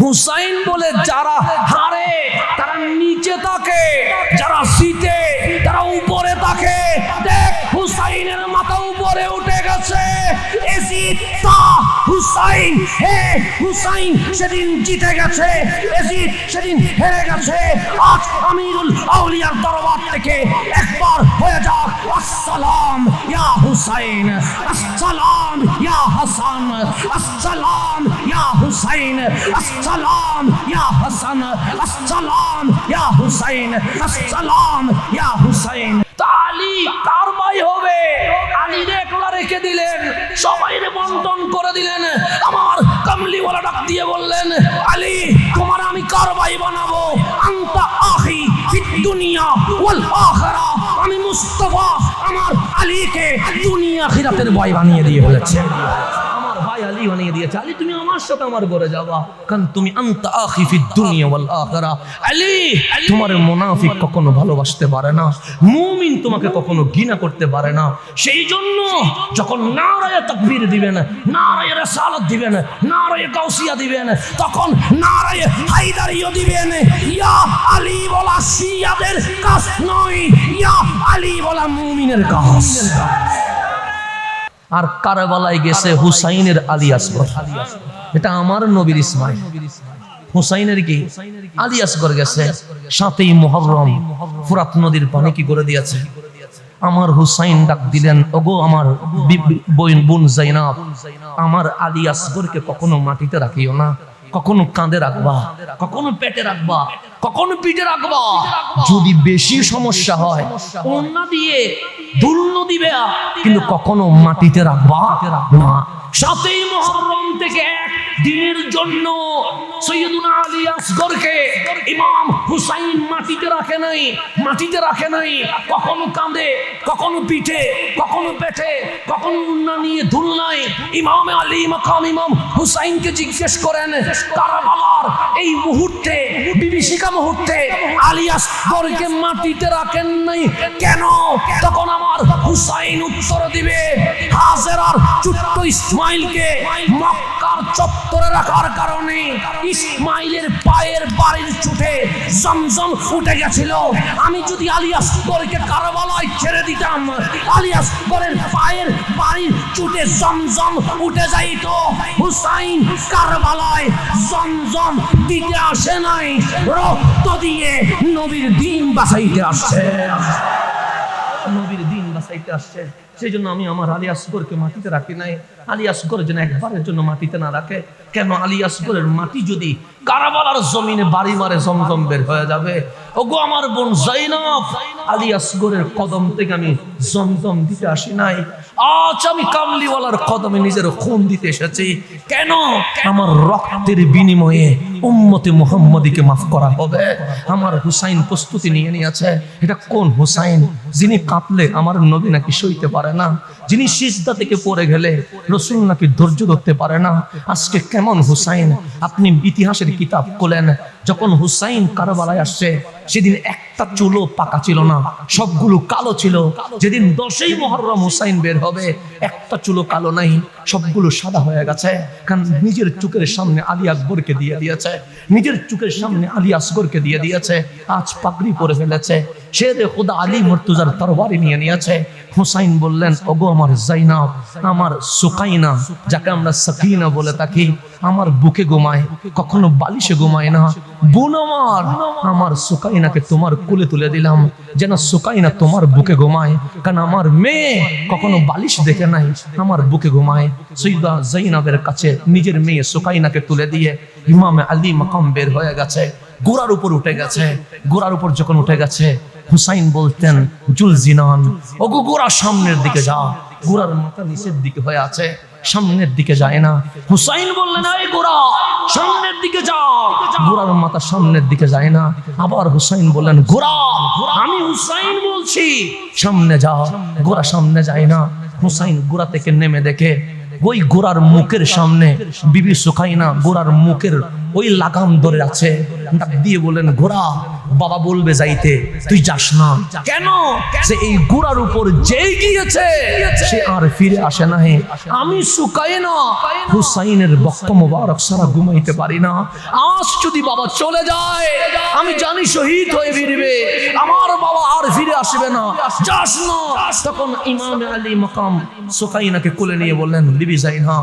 হুসাইন বলে যারা হারে তারা নিচে থাকে, যারা জিতে তারা উপরে থাকে। দেখ হুসাইনের মাথা উপরে উঠে গেছে। এজিদ তা হুসাইন, হে হুসাইন সেদিন জিতে গেছে, এজিদ সেদিন হেরে গেছে। আজ আমিরুল আউলিয়ার দরবার থেকে একবার হয়ে যাক আসসালাম ইয়া হুসাইন, আসসালাম ইয়া হাসান, আসসালাম ইয়া হুসাইন, আসসালাম ইয়া হাসান, আসসালাম ইয়া হুসাইন, আসসালাম ইয়া হুসাইন। আলী কার ভাই হবে? আলী একলা রেখে দিলেন, সবাই বন্টন করে দিলেন। আমার কামলিওয়ালা ডাক দিয়ে বললেন, আলী তোমার আমি কার ভাই বানাবো? আনতা আখি ফিদ দুনিয়া ওয়াল আখিরা। আমি মুস্তাফা আমার আলীকে দুনিয়া আখিরাতের ভাই বানিয়ে দিয়ে বলেছে। ভাই আলী বানিয়ে দিয়েছে। আলী তুমি আমার সাথে আমার ঘরে যাবা, কারণ তুমি আনতা আখি ফিদ দুনিয়া ওয়াল আখিরা। আলী তোমার মুনাফিক কখনো ভালোবাসতে পারে না, মুমিন তোমাকে কখনো ঘৃণা করতে পারে না। সেই জন্য যখন নারায়ে তাকবীর দিবেন, নারায়ে রিসালাত দিবেন, নারায়ে গাউসিয়া দিবেন, তখন নারায়ে হায়দারিও দিবেন। ইয়া আলী বলা শিয়াদের কাজ নয়, ইয়া আলী বলা মুমিনের কাজ। আর কারবালায় গেছে হুসাইনের আলী আসগর। এটা আমার নবীর ইসমাইল। হুসাইনের কি আলী আসগর গেছে। 7ই মুহররম ফুরাত নদীর পানি কি করে দিয়েছে। আমার হুসাইন ডাক দিলেন, ওগো আমার বোন জাইনাব, আমার আলী আসগরকে কখনো মাটিতে রাখিও না, কখনো কাঁধে রাখবা, কখনো পেটে রাখবা, কখনো পিঠে রাখবা। যদি বেশি সমস্যা হয় ওন্না দিয়ে দুলন দিবে, কিন্তু কখনো মাটিতে রাখবা না। 7ই মুহররম থেকে এক দিনের জন্য সৈয়দুনা আলী আসগরকে ইমাম হুসাইন মাটিতে রাখে নাই, মাটিতে রাখে নাই। কখনো কাঁধে, কখনো পিঠে, কখনো পেটে, কখনো উন্না নিয়ে দুলনায়। ইমাম আলী মাকাম ইমাম হুসাইনকে জিজ্ঞেস করেন, কারবালার এই মুহূর্তে, বিভীষিকা মুহূর্তে আলী আসগরকে মাটিতে রাখেন নাই কেন? তখন আমার হুসাইন উত্তর দিবে, হাজেরার ছোট্ট ইসমাইলকে মক্কার চত্বরে রাখার কারণে ইসমাইলের পায়ের বাড়ির চোটে জমজম উঠে গেছিল। আমি যদি আলী আসগরকে কারবালায় ছেড়ে দিতাম, আলী আসগরের পায়ের বাড়ির চোটে জমজম উঠে যাইত। হুসাইন কারবালায় জমজম দিতে আসে নাই, রক্ত দিয়ে নবীর দ্বীন বাঁচাইতে আসছে, নবীর দ্বীন বাঁচাইতে আসছে। সেই জন্য আমি আমার আলী আসগরকে মাটিতে রাখি নাই। আলী আসগর যেন একবারের জন্য মাটিতে না রাখে। কেন? আলী আসগরের মাটি যদি কারবালার জমিনে বাড়ি মারে জমজম বের হয়ে যাবে। ওগো আমার বোন জাইনাব, আলী আসগরের কদম থেকে আমি জমজম দিতে আসি নাই, আজ আমি কামলিওয়ালার কদমে নিজের খুন দিতে এসেছি। কেন? আমার রক্তের বিনিময়ে উম্মতে মুহাম্মদীকে মাফ করা হবে। আমার হুসাইন প্রস্তুতি নিয়ে নিয়েছে। এটা কোন হুসাইন? যিনি কাঁপলে আমার নবী নাকি সইতে পারে না, যিনি সিজদা থেকে পড়ে গেলে রাসূল নাকি ধৈর্য ধরতে পারে না। আজকে কেমন হুসাইন? আপনি ইতিহাসের কিতাব খোলেন, যখন হুসাইন কারবালায় আসছে সেদিন একটা চুলও পাকা ছিল না, সবগুলো কালো ছিল। যেদিন 10ই মুহররম হুসাইন বের হবে, একটা চুলও কালো নাই, সবগুলো সাদা হয়ে গেছে। কারণ নিজের চোখের সামনে আলী আকবরকে দিয়ে দিয়েছে, নিজের চোখের সামনে আলী আসগরকে দিয়ে দিয়েছে। আজ পাগড়ি পরে ফেলেছে, শেরে খুদা আলী মুর্তজার তরবারি নিয়ে নিয়েছে। হুসাইন বললেন, ওগো আমার জাইনাব, আমার সুকাইনা, যাকে আমরা সাকিনা বলে থাকি, আমার বুকে ঘুমায়, কখনো বালিশে ঘুমায় না। বোন আমার, আমার সুকাইনাকে তোমার কোলে তুলে দিলাম, যেন সুকাইনা তোমার বুকে ঘুমায়। কারণ আমার মেয়ে কখনো বালিশ দেখে নাই, আমার বুকে ঘুমায়। সৈয়দা জাইনাবের কাছে নিজের মেয়ে সুকাইনাকে তুলে দিয়ে ইমাম আলী মাকাম বের হয়ে গেছে, ঘোড়ার উপর উঠে গেছে। ঘোড়ার উপর যখন উঠে গেছে, হুসাইন বলতেন, জুলজিনান, ওগো ঘোড়া সামনের দিকে যা। ঘোড়ার মাথা নিচের দিকে হয়ে আছে, সামনের দিকে যায় না। হুসাইন বললেন, এই ঘোড়া সামনের দিকে যা। ঘোড়ার মাথা সামনের দিকে যায় না। আবার হুসাইন বললেন, ঘোড়া, আমি হুসাইন বলছি সামনে যা। ঘোড়া সামনে যায় না। হুসাইন ঘোড়া থেকে নেমে দেখে ওই ঘোড়ার মুখের সামনে বিবি সুকাইনা ঘোড়ার মুখের ওই লাগাম ধরে আছে। ডাক দিয়ে বলেন, ঘোড়া বাবা বলবে যাইতে, তুই যাস না কেন? সে এই ঘোড়ার উপর যেই গিয়েছে সে আর ফিরে আসে নাই। আমি সুকাইনা হুসাইনের বক্ষ মোবারক সারা ঘুমাইতে পারি না। আজ যদি বাবা চলে যায়, আমি জানি শহীদ হয়ে ফিরবে, আমার বাবা আর ফিরে আসবে না, যাস না। তখন ইমাম আলী মাকাম সুকাইনাকে কোলে নিয়ে বললেন, বিবি জাইনা,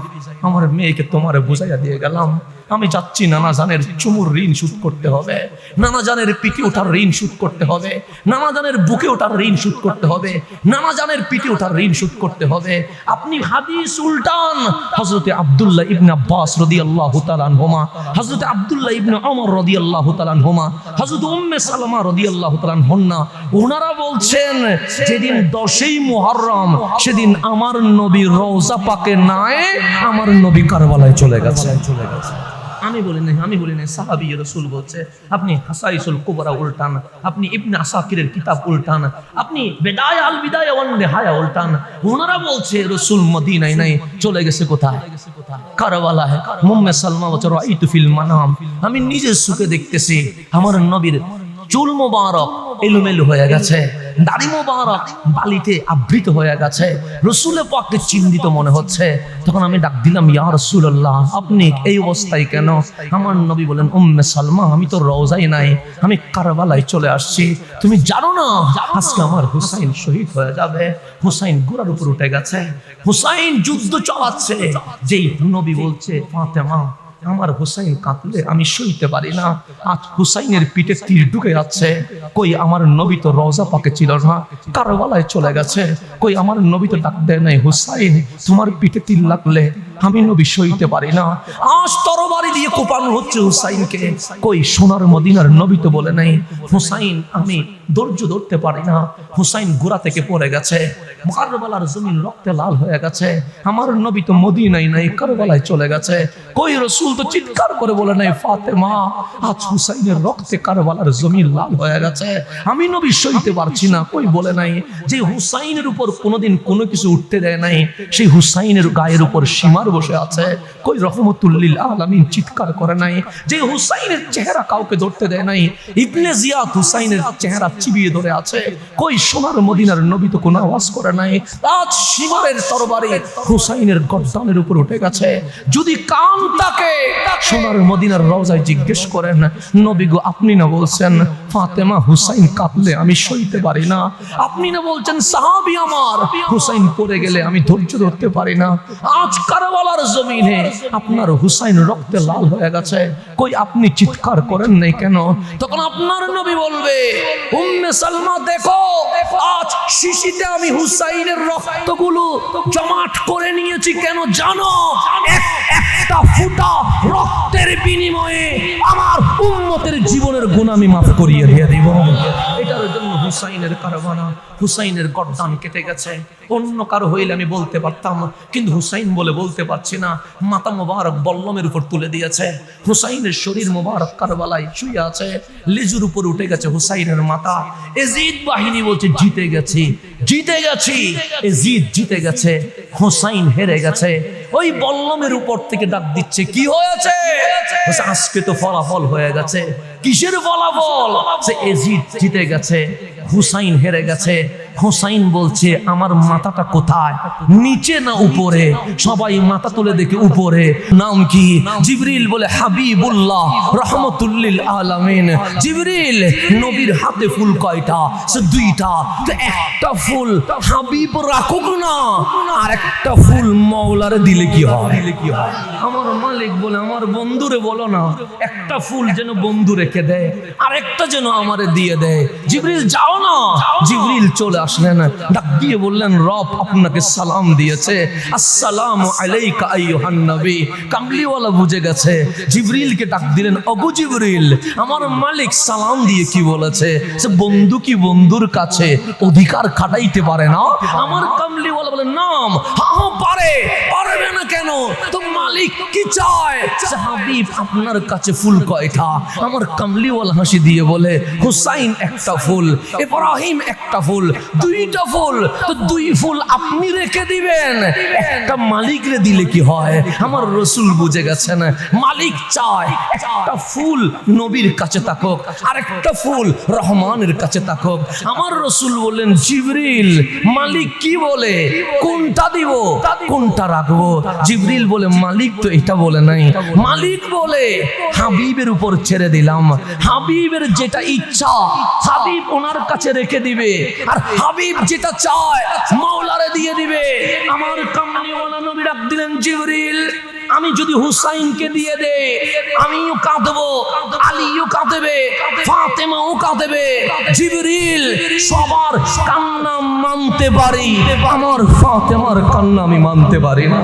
আমার মেয়েকে তোমারে বুঝাইয়া দিয়ে গেলাম, আমি যাচ্ছি নানা জানের চুমুর ঋণ শোধ করতে হবে, নানা জানের পিঠে ওঠার ঋণ শোধ করতে হবে, নানা জানের বুকে ওঠার ঋণ শোধ করতে হবে, নানা জানের পিঠে ওঠার ঋণ শোধ করতে হবে। আপনি হাদিস উল্টান। হযরতে আব্দুল্লাহ ইবনে আব্বাস রাদিয়াল্লাহু তাআলা আনহুমা, হযরতে আব্দুল্লাহ ইবনে ওমর রাদিয়াল্লাহু তাআলা আনহুমা, হযরত উম্মে সালামা রাদিয়াল্লাহু তাআলা আনহুন্না, ওনারা বলছেন যেদিন 10ই মুহররম সেদিন আমার নবী রওজা পাকে নাই, আমার নবী কারবালায় চলে গেছে। আমি বলি নাই, সাহাবী রাসূল বলছে। আপনি হাসাইসুল কুবরা উল্টান, আপনি ইবনে আসাকিরের কিতাব উল্টান, আপনি বিদায়া আল বিদায়া ওয়ান নিহায়া উল্টান। ওনারা বলছে রাসূল মদিনায় নাই, চলে গেছে কোথায়? কারবালায়। উম্মে সালমা বলছে, রাআইতু ফিল মানাম, আমি নিজের চোখে দেখতেছি আমার নবীর চুল মোবারক এলোমেলো হয়ে গেছে, দাড়ি মোবারক বালিতে আবৃত হয়ে গেছে, রাসূলে পাককে চিন্তিত মনে হচ্ছে। তখন আমি ডাক দিলাম, ইয়া রাসূলুল্লাহ, আপনি এই অবস্থায় কেন? আমার নবী বলেন, উম্মে সালমা, আমি তো রওজায় নাই, আমি কারবালায় চলে আসছি। তুমি জানো না আজকে আমার হুসাইন শহীদ হয়ে যাবে। হুসাইন ঘোড়ার উপর উঠে গেছে, হুসাইন যুদ্ধ চালাচ্ছে। যেই নবী বলছে, ফাতেমা, আমার হুসাইন কাঁদলে আমি সইতে পারি না, আজ হুসাইনের পিঠে তীর ঢুকে যাচ্ছে। কই আমার নবী তো রওজা পাকে ছিল না, কারবালায় চলে গেছে। কই আমার নবী তো ডাক দেয় নাই, হুসাইন তোমার পিঠে তীর লাগলে আমি নবী সইতে পারি না। আজ তরবারি দিয়ে কোপানো হচ্ছে হুসাইনকে। কই সোনার মদিনার নবী তো বলে নাই, হুসাইন আমি ধৈর্য ধরতে পারি না। হুসাইন ঘোড়া থেকে পড়ে গেছে, কারবালার জমিন রক্তে লাল হয়ে গেছে। আমার নবী তো মদিনায় নাই, কারবালায় চলে গেছে। কই রাসূল তো চিৎকার করে বলে নাই, ফাতেমা, আজ হুসাইনের রক্তে কারবালার জমিন লাল হয়ে গেছে, আমি নবী সইতে পারছি না। কই বলে নাই যে হুসাইনের উপর কোনোদিন কোনো কিছু উঠতে দেয় নাই, সেই হুসাইনের গায়ের উপর সীমার বসে আছে। কই রহমতুল লিল আলামিন চিৎকার করে নাই যে হুসাইনের চেহারা কাউকে ধরতে দেয় নাই, ইবনে জিয়াদ হুসাইনের চেহারা চিবিয়ে ধরে আছে। কই সোনার মদিনার নবী তো কোনো আওয়াজ করে নাই। আজ সীমারের তরবারি হুসাইনের গর্দানের উপর উঠে গেছে। যদি কান থাকে সোনার মদিনার রওজায় জিজ্ঞেস করেন, নবী গো আপনি না বলছেন ফাতেমা হুসাইন কাঁদলে আমি সইতে পারি না, আপনি না বলছেন সাহাবী আমার হুসাইন পড়ে গেলে আমি ধৈর্য ধরতে পারি না। আজ কারবালার জমিনে আপনার হুসাইন রক্তে লাল হয়ে গেছে, কই আপনি চিৎকার করেন নাই কেন? তখন আপনার নবী বলবে, উম্মে সালমা দেখো, আজ শিশিতে আমি হুসাইনের রক্তগুলো জমাট করে নিয়েছি। কেন জানো? একটা ফুটা রক্তের বিনিময়ে আমার উম্মতের জীবনের গুনাহ আমি মাফ করিয়ে দিয়ে দিব। এটার জন্য হুসাইনের কারবালা, হুসাইনের গর্দান কেটে গেছে। অন্য কারো হইলে আমি বলতে পারতাম, কিন্তু হুসাইন বলে বলতে পারছি না। মাথা মোবারক বল্লমের উপর তুলে দিয়েছে, হুসাইনের শরীর মোবারক কারবালায় শুয়ে আছে, লেজুর উপর উঠে গেছে হুসাইনের মাথা। এজিদ বাহিনী বলছে জিতে গেছি, জিতে গেছি, এজিদ জিতে গেছে, হুসাইন হেরে গেছে। ওই বল্লমের উপর থেকে ডাক দিচ্ছে, কি হয়েছে? আজকে তো ফলাফল হয়ে গেছে। কিসের ফলাফল? সে এজিদ জিতে গেছে, হুসাইন হেরে গেছে। হুসাইন বলছে, আমার মাথাটা কোথায়, নিচে না উপরে? সবাই মাথা তুলে দেখে উপরে। নাম কি? জিবরিল বলে, হাবিবুল্লাহ রহমতুল লিল আলামিন। জিবরিল, নবীর হাতে ফুল কয়টা? সে দুইটা। তো একটা ফুল হাবিব রাখুক না, আর একটা ফুল মাওলারে দিলে কি হয়? আমার মালিক বলে, আমার বন্ধুরে বলো না একটা ফুল যেন বন্ধু রেখে দেয়, আর একটা যেন আমারে দিয়ে দেয়। জিবরিল যাও না। জিবরিল চলে আসলেন, ডাক দিয়ে বললেন, রব আপনাকে সালাম দিয়েছে, আসসালামু আলাইকা আইয়ুহান নবী। কামলিওয়ালা বুঝে গেছে। জিবরিলকে ডাক দিলেন, ওগো জিবরিল, আমার মালিক সালাম দিয়ে কি বলেছে? সে বন্ধু কি বন্ধুর কাছে অধিকার খাটাইতে পারে না? আমার কামলিওয়ালা বলে, নাম, হ্যাঁ পারে। পারবে না কেন? তো মালিক মালিক কি চায়? হাবিব আপনার কাছে ফুল কয়টা? আমার কামলিওয়ালা হাসি দিয়ে বলে হুসাইন একটা ফুল, ইব্রাহিম একটা ফুল, দুইটা ফুল। তো দুই ফুল আপনি রেখে দিবেন, একটা মালিকরে দিলে কি হয়? আমার রসুল বুঝে গেছেন মালিক চায় একটা ফুল নবীর কাছে থাকুক, আর একটা ফুল রহমানের কাছে থাকুক। আমার রসুল বললেন জিবরিল মালিক কি বলে, কোনটা দিব কোনটা রাখবো? জিবরিল বলে মালিক তো এটা বলে নাই, মালিক বলে হাবিবের উপর ছেড়ে দিলাম। হাবিবের যেটা ইচ্ছা হাবিব ওনার কাছে রেখে দিবে, আর হাবিব যেটা চায় মাওলারে দিয়ে দিবে। আমার কামলিওয়ালা নবী ডাক দিলেন জিবরিল আমি যদি হুসাইনকে দিয়ে দে আমিও কাঁদবো, আলীও কাঁদবে, ফাতেমাও কাঁদবে। জিবরিল সবার কান্না মানতে পারি, আমার ফাতেমার কান্না আমি মানতে পারি না।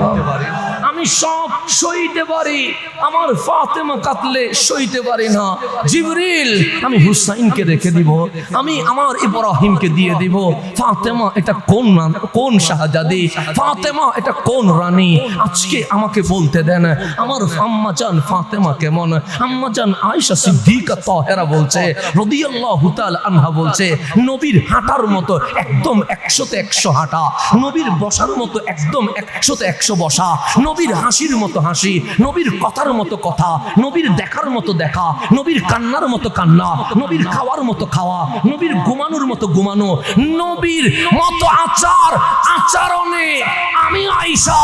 আমি সব সইতে পারি, আমার ফাতেমা কাঁদলে সইতে পারি না। জিবরিল আমি হুসাইনকে রেখে দিব, আমি আমার ইব্রাহিমকে দিয়ে দিব। ফাতেমা এটা কোন শাহজাদি? ফাতেমা এটা কোন রানী? আজকে আমাকে বলতে দেন আমার আম্মাজান ফাতেমা কেমন? আম্মাজান আয়েশা সিদ্দিকা তাহেরা বলছে রাদিয়াল্লাহু তাআলা আনহা বলছে নবীর হাঁটার মতো একদম 100তে 100 হাঁটা, নবীর বসার মতো একদম 100তে 100 বসা, নবীর হাসির মতো হাসি, নবীর কথার মতো কথা, নবীর দেখার মতো দেখা, নবীর কান্নার মতো কান্না, নবীর খাওয়ার মতো খাওয়া, নবীর ঘুমানোর মতো ঘুমানো, নবীর মতো আচরণে আমি আয়েশা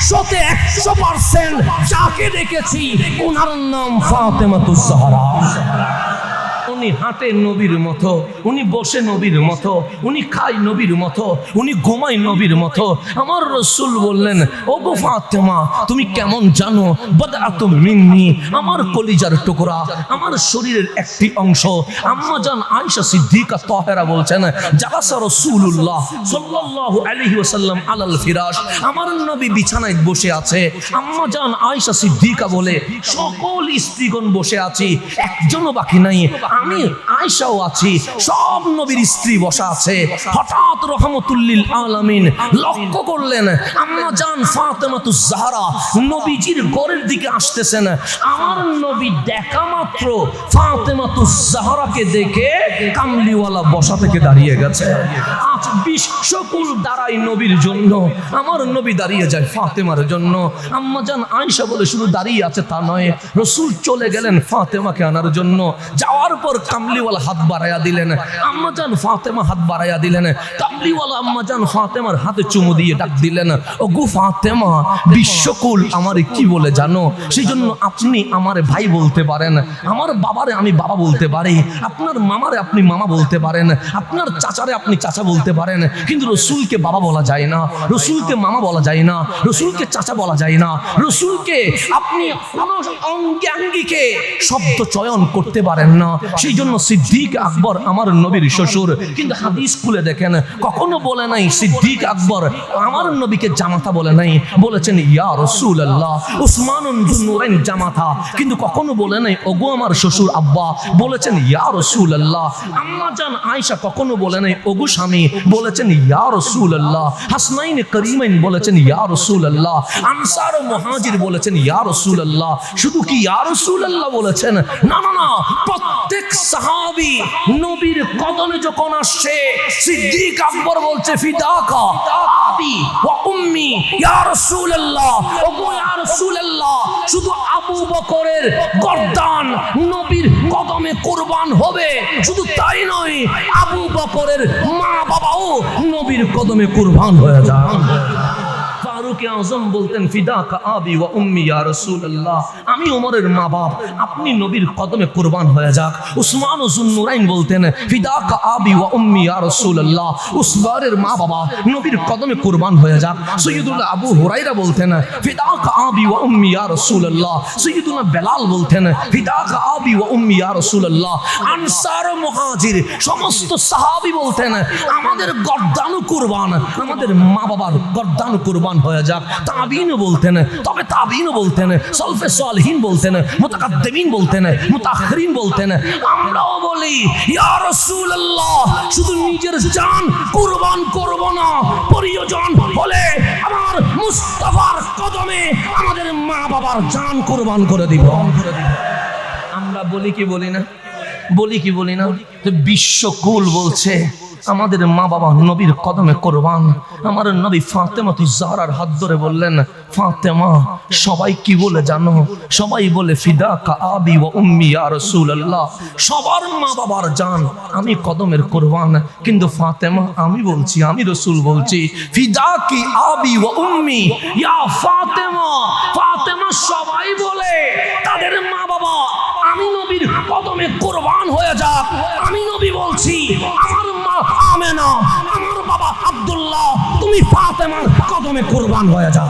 100তে 100% যাকে দেখেছি ওনার নাম ফাতেমাতুজ জাহরা। উনি হাঁটে নবীর মতো, উনি বসে নবীর মতো, উনি খায় নবীর মতো, উনি ঘুমায় নবীর মতো। আমার রসুল বললেন ওগো ফাতেমা তুমি কেমন জানো? বাদআতুম মিন্নি, আমার কলিজার টুকরা, আমার শরীরের একটি অংশ। আম্মাজান আয়েশা সিদ্দিকা তাহেরা বলছেন জালাসা রাসূলুল্লাহ সাল্লাল্লাহু আলাইহি ওয়াসাল্লাম আলাল ফিরাশ, আমার নবী বিছানায় বসে আছে। আম্মাজান আয়েশা সিদ্দিকা বলে সকল স্ত্রীগণ বসে আছি, একজনও বাকি নাই, আমি আয়েশাও আছি, সব নবীর স্ত্রী বসা আছে। হঠাৎ রহমতুল লিল আলামিন লক্ষ্য করলেন আম্মাজান ফাতেমাতুজ জাহরা নবীজির ঘরের দিকে আসতেছেন। আমার নবী দেখা মাত্র ফাতেমাতুজ জাহরাকে দেখে কামলিওয়ালা বসা থেকে দাঁড়িয়ে গেছে। আজ বিশ্বকুল দাঁড়ায় নবীর জন্য, আমার নবী দাঁড়িয়ে যায় ফাতেমার জন্য। আম্মাজান আয়েশা বলে শুধু দাঁড়িয়ে আছে তা নয়, রসুল চলে গেলেন ফাতেমাকে আনার জন্য। যাওয়ার পর কামলিওয়ালা হাত বাড়াইয়া দিলেন, আম্মাজান ফাতেমা হাত বাড়াইয়া দিলেন। কামলিওয়ালা আম্মাজান ফাতেমার হাতে চুমু দিয়ে ডাক দিলেন ওগো ফাতেমা বিশ্বকুল আমারে কি বলে জানো? সেই জন্য আপনি আমারে ভাই বলতে পারেন, আমার বাবারে আমি বাবা বলতে পারি, আপনার মামারে আপনি মামা বলতে পারেন, আপনার চাচারে আপনি চাচা বলতে পারেন, কিন্তু রসুলকে বাবা বলা যায় না, রসুলকে মামা বলা যায় না, রসুলকে চাচা বলা যায় না, রসুলকে আপনি কোন অঙ্গাঙ্গিকে শব্দ চয়ন করতে পারেন না। সেই জন্য সিদ্দিক আকবর আমার নবীর শ্বশুর, কিন্তু হাদিস খুলে দেখেন কখনো বলে নাই সিদ্দিক আকবর আমার নবীকে জামাতা বলে নাই, বলেছেন ইয়া রাসূলুল্লাহ। উসমানুন যুন নূরাইন জামাতা, কিন্তু কখনো বলে নাই ওগো আমার শ্বশুর আব্বা, বলেছেন ইয়া রাসূলুল্লাহ। আম্মাজান আয়েশা কখনো বলে নাই ওগো স্বামী, বলেছেন ইয়া রাসূলুল্লাহ। হাসনাইন করিমাইন বলেছেন ইয়া রাসূলুল্লাহ। আনসার ও মুহাজির বলেছেন ইয়া রাসূলুল্লাহ। শুধু কি ইয়া রাসূলুল্লাহ বলেছেন? না না না, প্রত্যেক সাহাবী নবীর কদমে যখন আসছে সিদ্দিক আকবর বলছে ফিদাকা আবি ওয়া উম্মি ইয়া রাসূলুল্লাহ, ওগো ইয়া রাসূলুল্লাহ। শুধু আবু বকরের গর্দান নবীর কদমে কুরবান হবে, শুধু তাই নয় আবু বকরের মা বাবাও নবীর কদমে কুরবান হয়ে যান। ফারুক আযম বলতেন ফিদাকা আবি ওয়া উম্মি ইয়া রাসূলুল্লাহ, আমি ওমরের মা বাপ আপনি নবীর কদমে কুরবান হয়ে যাক। উসমান যুন নূরাইন বলতেন ফিদাকা আবি ওয়া উম্মি ইয়া রাসূলুল্লাহ, উসমানের মা বাবা নবীর কদমে কুরবান হয়ে যাক। সাইয়্যিদুনা আবু হুরায়রা বলতেন ফিদাকা আবি ওয়া উম্মি ইয়া রাসূলুল্লাহ। সাইয়্যিদুনা বেলাল বলতেন ফিদাকা আবি ওয়া উম্মি ইয়া রাসূলুল্লাহ। আনসার ও মুহাজির সমস্ত সাহাবী বলতেন আমাদের গর্দান কুরবান, আমাদের মা বাবার গর্দান কুরবান হয়ে যাক। তাবিন বলতেন, তবে তাবিন বলতেন, সলফে সালেহিন বলতেন, মুতাকাদ্দিমিন বলতেন, মুতাআখিরিন বলতেন। আমরাও বলি ইয়া রাসূলুল্লাহ, শুধু নিজের জান কুরবান করব না, প্রয়োজন হলে আমার মুস্তাফার কদমে আমাদের মা বাবার জান কুরবান করে দিব। আমরা বলি কি বলি না? বলি কি বলি না? তো বিশ্বকুল বলছে আমাদের মা বাবা নবীর কদমে কোরবান। আমার নবী ফাতেমাতুজ জাহরার হাত ধরে বললেন, ফাতেমা, সবাই কি বলে জানো? সবাই বলে ফিদাকা আবি ওয়া উম্মি ইয়া রাসূলুল্লাহ, সবার মা বাবার জান আমি কদমের কোরবান। কিন্তু ফাতেমা, আমি বলছি, আমি রাসূল বলছি, ফিদাকি আবি ওয়া উম্মি ইয়া ফাতেমা। ফাতেমা, সবাই বলে তাদের মা বাবা আমি নবীর কদমে কোরবান হয়ে যাক। আমি নবী বলছি, আমার মা আমেনা, আমার বাবা আব্দুল্লাহ, তুমি ফাতেমার কদমে কোরবান হয়ে যাও।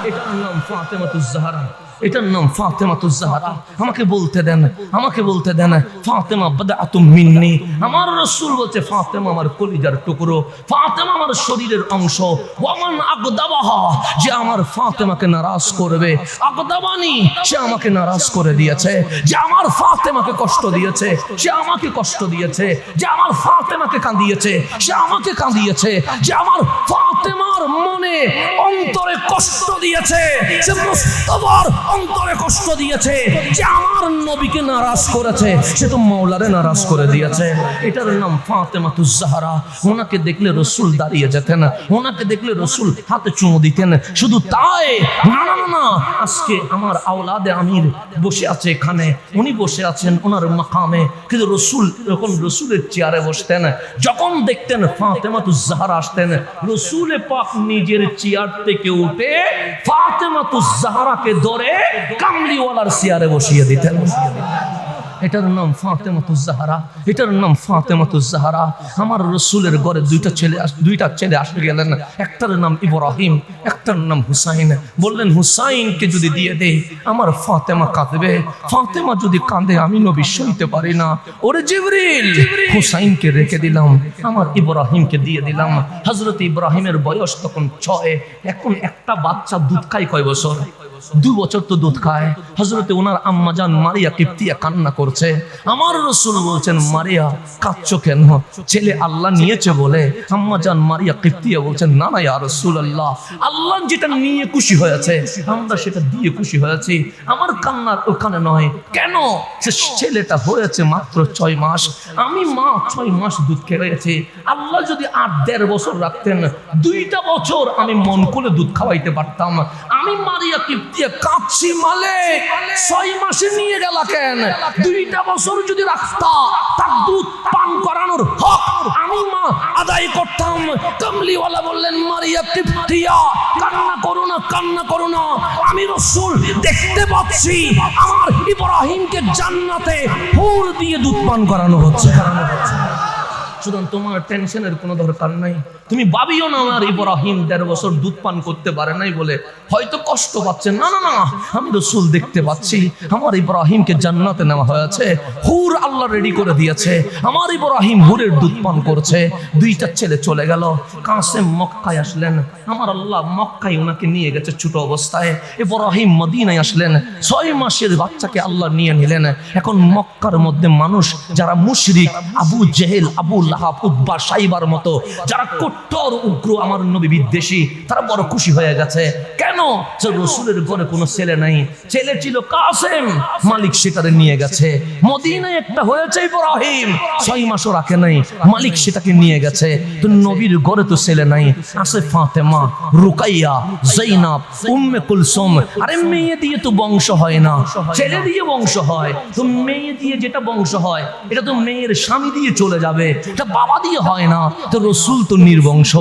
এটার নাম ফাতেমাতুজ জাহরা, এটার নাম ফাতেমাতুজ জাহরা। আমাকে বলতে দেন, আমাকে বলতে দেন, ফাতেমা বাদআতুম মিন্নি। আমার রাসূল বলছে ফাতেমা আমার কলিজার টুকরো, ফাতেমা আমার শরীরের অংশ। ওয়ামান আগদাবাহা, যে আমার ফাতেমাকে নারাজ করবে, আগদাবানি, সে আমাকে নারাজ করে দিয়েছে। যে আমার ফাতেমাকে কষ্ট দিয়েছে, সে আমাকে কষ্ট দিয়েছে। যে আমার ফাতেমাকে কাঁদিয়েছে, সে আমাকে কাঁদিয়েছে। যে আমার ফাতেমার মনে অন্তরে কষ্ট দিয়েছে, সে মুস্তাফার অন্তরে কষ্ট দিয়েছে। যে আমার নবীকে নারাজ করেছে, সে তো মাওলারে নারাজ করে দিয়েছে। এটার নাম ফাতেমাতুজ জাহরা। ওনাকে দেখলে রাসূল দাঁড়িয়ে যেতেন, ওনাকে দেখলে রাসূল হাতে চুমু দিতেন। শুধু তাই না, না না না, আজকে আমার আওলাদে আমির বসে আছে এখানে, উনি বসে আছেন ওনার মাকামে, কিন্তু রাসূল যখন রাসূলের চেয়ারে বসতেন, যখন দেখতেন ফাতেমাতুজ জাহরা আসতেন, রাসূলে পাক নিজের চেয়ার থেকে উঠে ফাতেমাতুজ জাহরাকে ধরে কামলিওয়ালার চেয়ারে বসিয়ে দিতেন। এটার নাম ফাতেমাতুজ জাহরা, এটার নাম ফাতেমাতুজ জাহরা। আমার রাসূলের ঘরে দুইটা ছেলে আসে গেলেন, একটার নাম ইব্রাহিম, একটার নাম হুসাইন। বললেন হুসাইনকে যদি দিয়ে দেই আমার ফাতেমা কাঁদবে, ফাতেমা যদি কাঁদে আমি নবী সইতে পারি না। ওরে জিবরিল, হুসাইনকে রেখে দিলাম, আমার ইব্রাহিমকে দিয়ে দিলাম। হযরত ইব্রাহিমের বয়স তখন 6। এখন একটা বাচ্চা দুধ খায় কয় বছর? 2 বছর তো দুধ খায়। হযরতে ওনার আম্মা জান মারিয়া কিপ্তিয়া কান্না করছে। আমার রাসূল বলছেন, মারিয়া কাঁদছো কেন? ছেলে আল্লাহ নিয়েছে বলে। আম্মা জান মারিয়া কিপ্তিয়া বলছেন, না না ইয়া রাসূলুল্লাহ, আল্লাহ যেটা নিয়ে খুশি হয়েছে আমরা সেটা দিয়ে খুশি হয়েছি, আমার কান্নার ওখানে নয়। কেন? সে ছেলেটা হয়েছে মাত্র 6 মাস, আমি মা 6 মাস দুধ খেয়েছি। আল্লাহ যদি 8.5 বছর রাখতেন, 2টা বছর আমি মন করে দুধ খাওয়াইতে পারতাম। আমি মারিয়া কিপ্তিয়া কাঁদছি, মালিক 6 মাসে নিয়ে গেল কেন? 2টা বছর যদি রাখতা, তার দুধ পান করানোর হক আমি মা আদায় করতাম। কামলিওয়ালা বললেন, মারিয়া কিপ্তিয়া কান্না করো না, কান্না করো না, আমি রাসূল দেখতে পাচ্ছি আমার ইব্রাহিমকে জান্নাতে হুর দিয়ে দুধ পান করানো হচ্ছে। সুতরাং তোমার টেনশনের কোনো দরকার নাই। তুমি ভাবিও না আমার ইব্রাহিম 1.5 বছর দুধ পান করতে পারে নাই বলে হয়তো কষ্ট পাচ্ছেন। না না না, আমি রাসূল দেখতে পাচ্ছি আমার ইব্রাহিমকে জান্নাতে নেওয়া হয়েছে, হুর আল্লাহ রেডি করে দিয়েছে। আমার ইব্রাহিম হুরের দুধ পান করছে। 2টা ছেলে চলে গেল। কাসেম মক্কায় আসলেন, আমার আল্লাহ মক্কায় ওনাকে নিয়ে গেছে ছোট অবস্থায়। ইব্রাহিম মদিনায় আসলেন, 6 মাসের বাচ্চাকে আল্লাহ নিয়ে নিলেন। এখন মক্কার মধ্যে মানুষ যারা মুশরিক, আবু জেহেল, আবু লাহাব, উতবা, সাইবার মতো যারা কট্টর উগ্র আমার নবী বিদ্বেষী, তারা বড় খুশি হয়ে গেছে। কেন? যে রাসূলের ঘরে কোনো ছেলে নাই, ছেলে ছিল কাসেম, মালিক সেটারে নিয়ে গেছে। মদিনায় একটা হয়েছে ইব্রাহিম, 6 মাসও রাখে নাই, মালিক সেটাকে নিয়ে গেছে। তো নবীর ঘরে তো ছেলে নাই, আছে ফাতেমা, রুকাইয়া, যায়েনব, উম্মে কুলসুম। আরে মেয়ে দিয়ে তো বংশ হয় না, ছেলে দিয়ে বংশ হয়। তো মেয়ে দিয়ে যেটা বংশ হয় এটা তো মেয়ের স্বামী দিয়ে চলে যাবে, এটা বাবা দিয়ে হয় না। তো রাসূল তো নির্বংশ।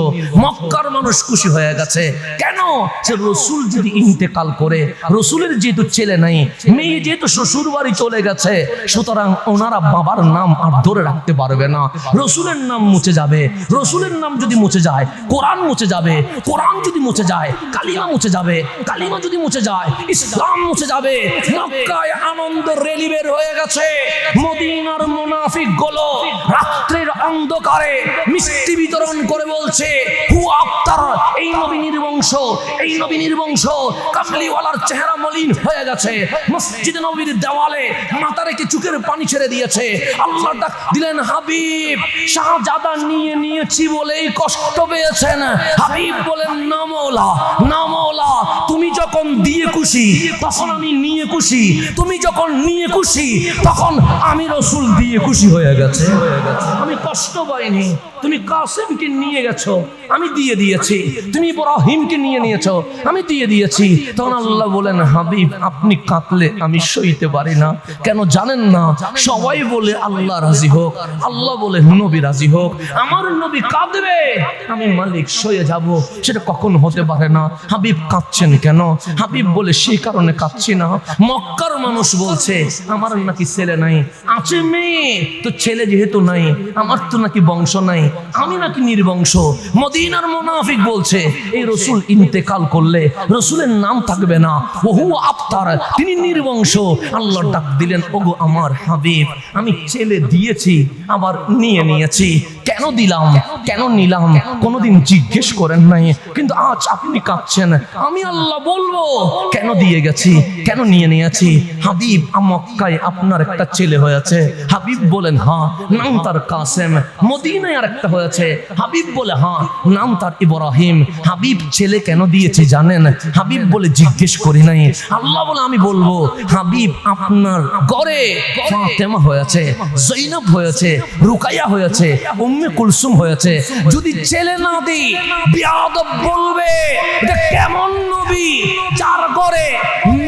মক্কার মানুষ খুশি হয়ে গেছে। কেন? যে রাসূল যদি ইন্তেকাল করে, রাসূলের যেহেতু ছেলে নাই, মেয়ে যেহেতু শ্বশুর বাড়ি চলে গেছে, সুতরাং ওনারা বাবার নাম আর ধরে রাখতে পারবে না। রাসূলের নাম মুছে যাবে। রাসূলের নাম যদি মুছে যায়, কোরআন মুছে যাবে। কোরআন যদি মুছে যায়, কালিমা মুছে যাবে। কালিমা যদি মুছে যায়, ইসলাম মুছে যাবে। মক্কায় আনন্দ রেলি বের হয়ে গেছে। মদিনার মুনাফিক গুলো রাত্রের অন্ধকারে মিষ্টি বিতরণ করে বলছে হুয়া আফতার, এই নবী নির্বংশ, এই নবী নির্বংশ। কামলিওয়ালার চেহারা মলিন হয়ে গেছে, মসজিদে নবীর দেওয়ালে মাথা রেখে চোখের পানি ছেড়ে দিয়েছে। আল্লাহ ডাক দিলেন, হাবিব শাহজাদা নিয়েছি বলেই কষ্ট পেয়েছেন। হাবিব বলেন, না মওলা, না মওলা, তুমি যখন দিয়ে খুশি তখন আমি নিয়ে খুশি, তুমি যখন নিয়ে খুশি তখন আমি রাসূল দিয়ে খুশি হয়ে গেছে। আমি কষ্ট পাইনি। তুমি কাসেমকে নিয়ে গেছো, আমি দিয়ে দিয়েছি। তুমি ইব্রাহিমকে নিয়ে নিয়েছো, আমি দিয়ে দিয়েছি। তখন আল্লাহ বলেন, হাবিব আপনি কাঁদলে আমি সইতে পারি না। কেন জানেন না? সবাই বলে আল্লাহ রাজি হোক, আল্লাহ বলে নবী রাজি হোক। আমার নবী কাঁদবে, আমি মালিক সয়ে যাব, সেটা কখন হতে পারে না। হাবিব কাঁদছেন কেন? হাবিব বলে সেই কারণে কাঁদছি না, মক্কার মানুষ বলছে আমার নাকি ছেলে নাই, আছে মেয়ে, তো ছেলে যেহেতু নাই আমার তো নাকি বংশ নাই, আমি নাকি নির্বংশ। মদিনার মুনাফিক বলছে এই রাসূল ইন্তেকাল করলে রাসূলের নাম থাকবে না, ওহু আফতার, তিনি নির্বংশ। আল্লাহ ডাক দিলেন, ওগো আমার হাবিব, আমি ছেলে দিয়েছি আবার নিয়ে নিয়েছি। কেন দিলাম, কেন নিলাম কোনোদিন জিজ্ঞেস করেন নাই, কিন্তু আজ আপনি কাঁদছেন। আমি আল্লাহ বলবো কেন দিয়ে গেছি, কেন নিয়ে নিয়েছি। হাবিব মক্কায় আপনার একটা ছেলে হয়েছে। হাবিব বলেন, হ্যাঁ, নাম তার কাসেম। মদিনায় আর একটা হয়েছে। হাবিব বলে, হ্যাঁ, নাম তার ইব্রাহিম। হাবিব ছেলে কেন দিয়েছে জানেন? হাবিব বলে জিজ্ঞেস করি নাই। আল্লাহ বলে, আমি বলবো, হাবিব আপনার ঘরে ফাতেমা হয়েছে, জৈনব হয়েছে, রুকাইয়া হয়েছে, উম্মে কুলসুম হয়েছে। যদি ছেলে না দিই বিয়াদব বলবে এটা কেমন নবী যার ঘরে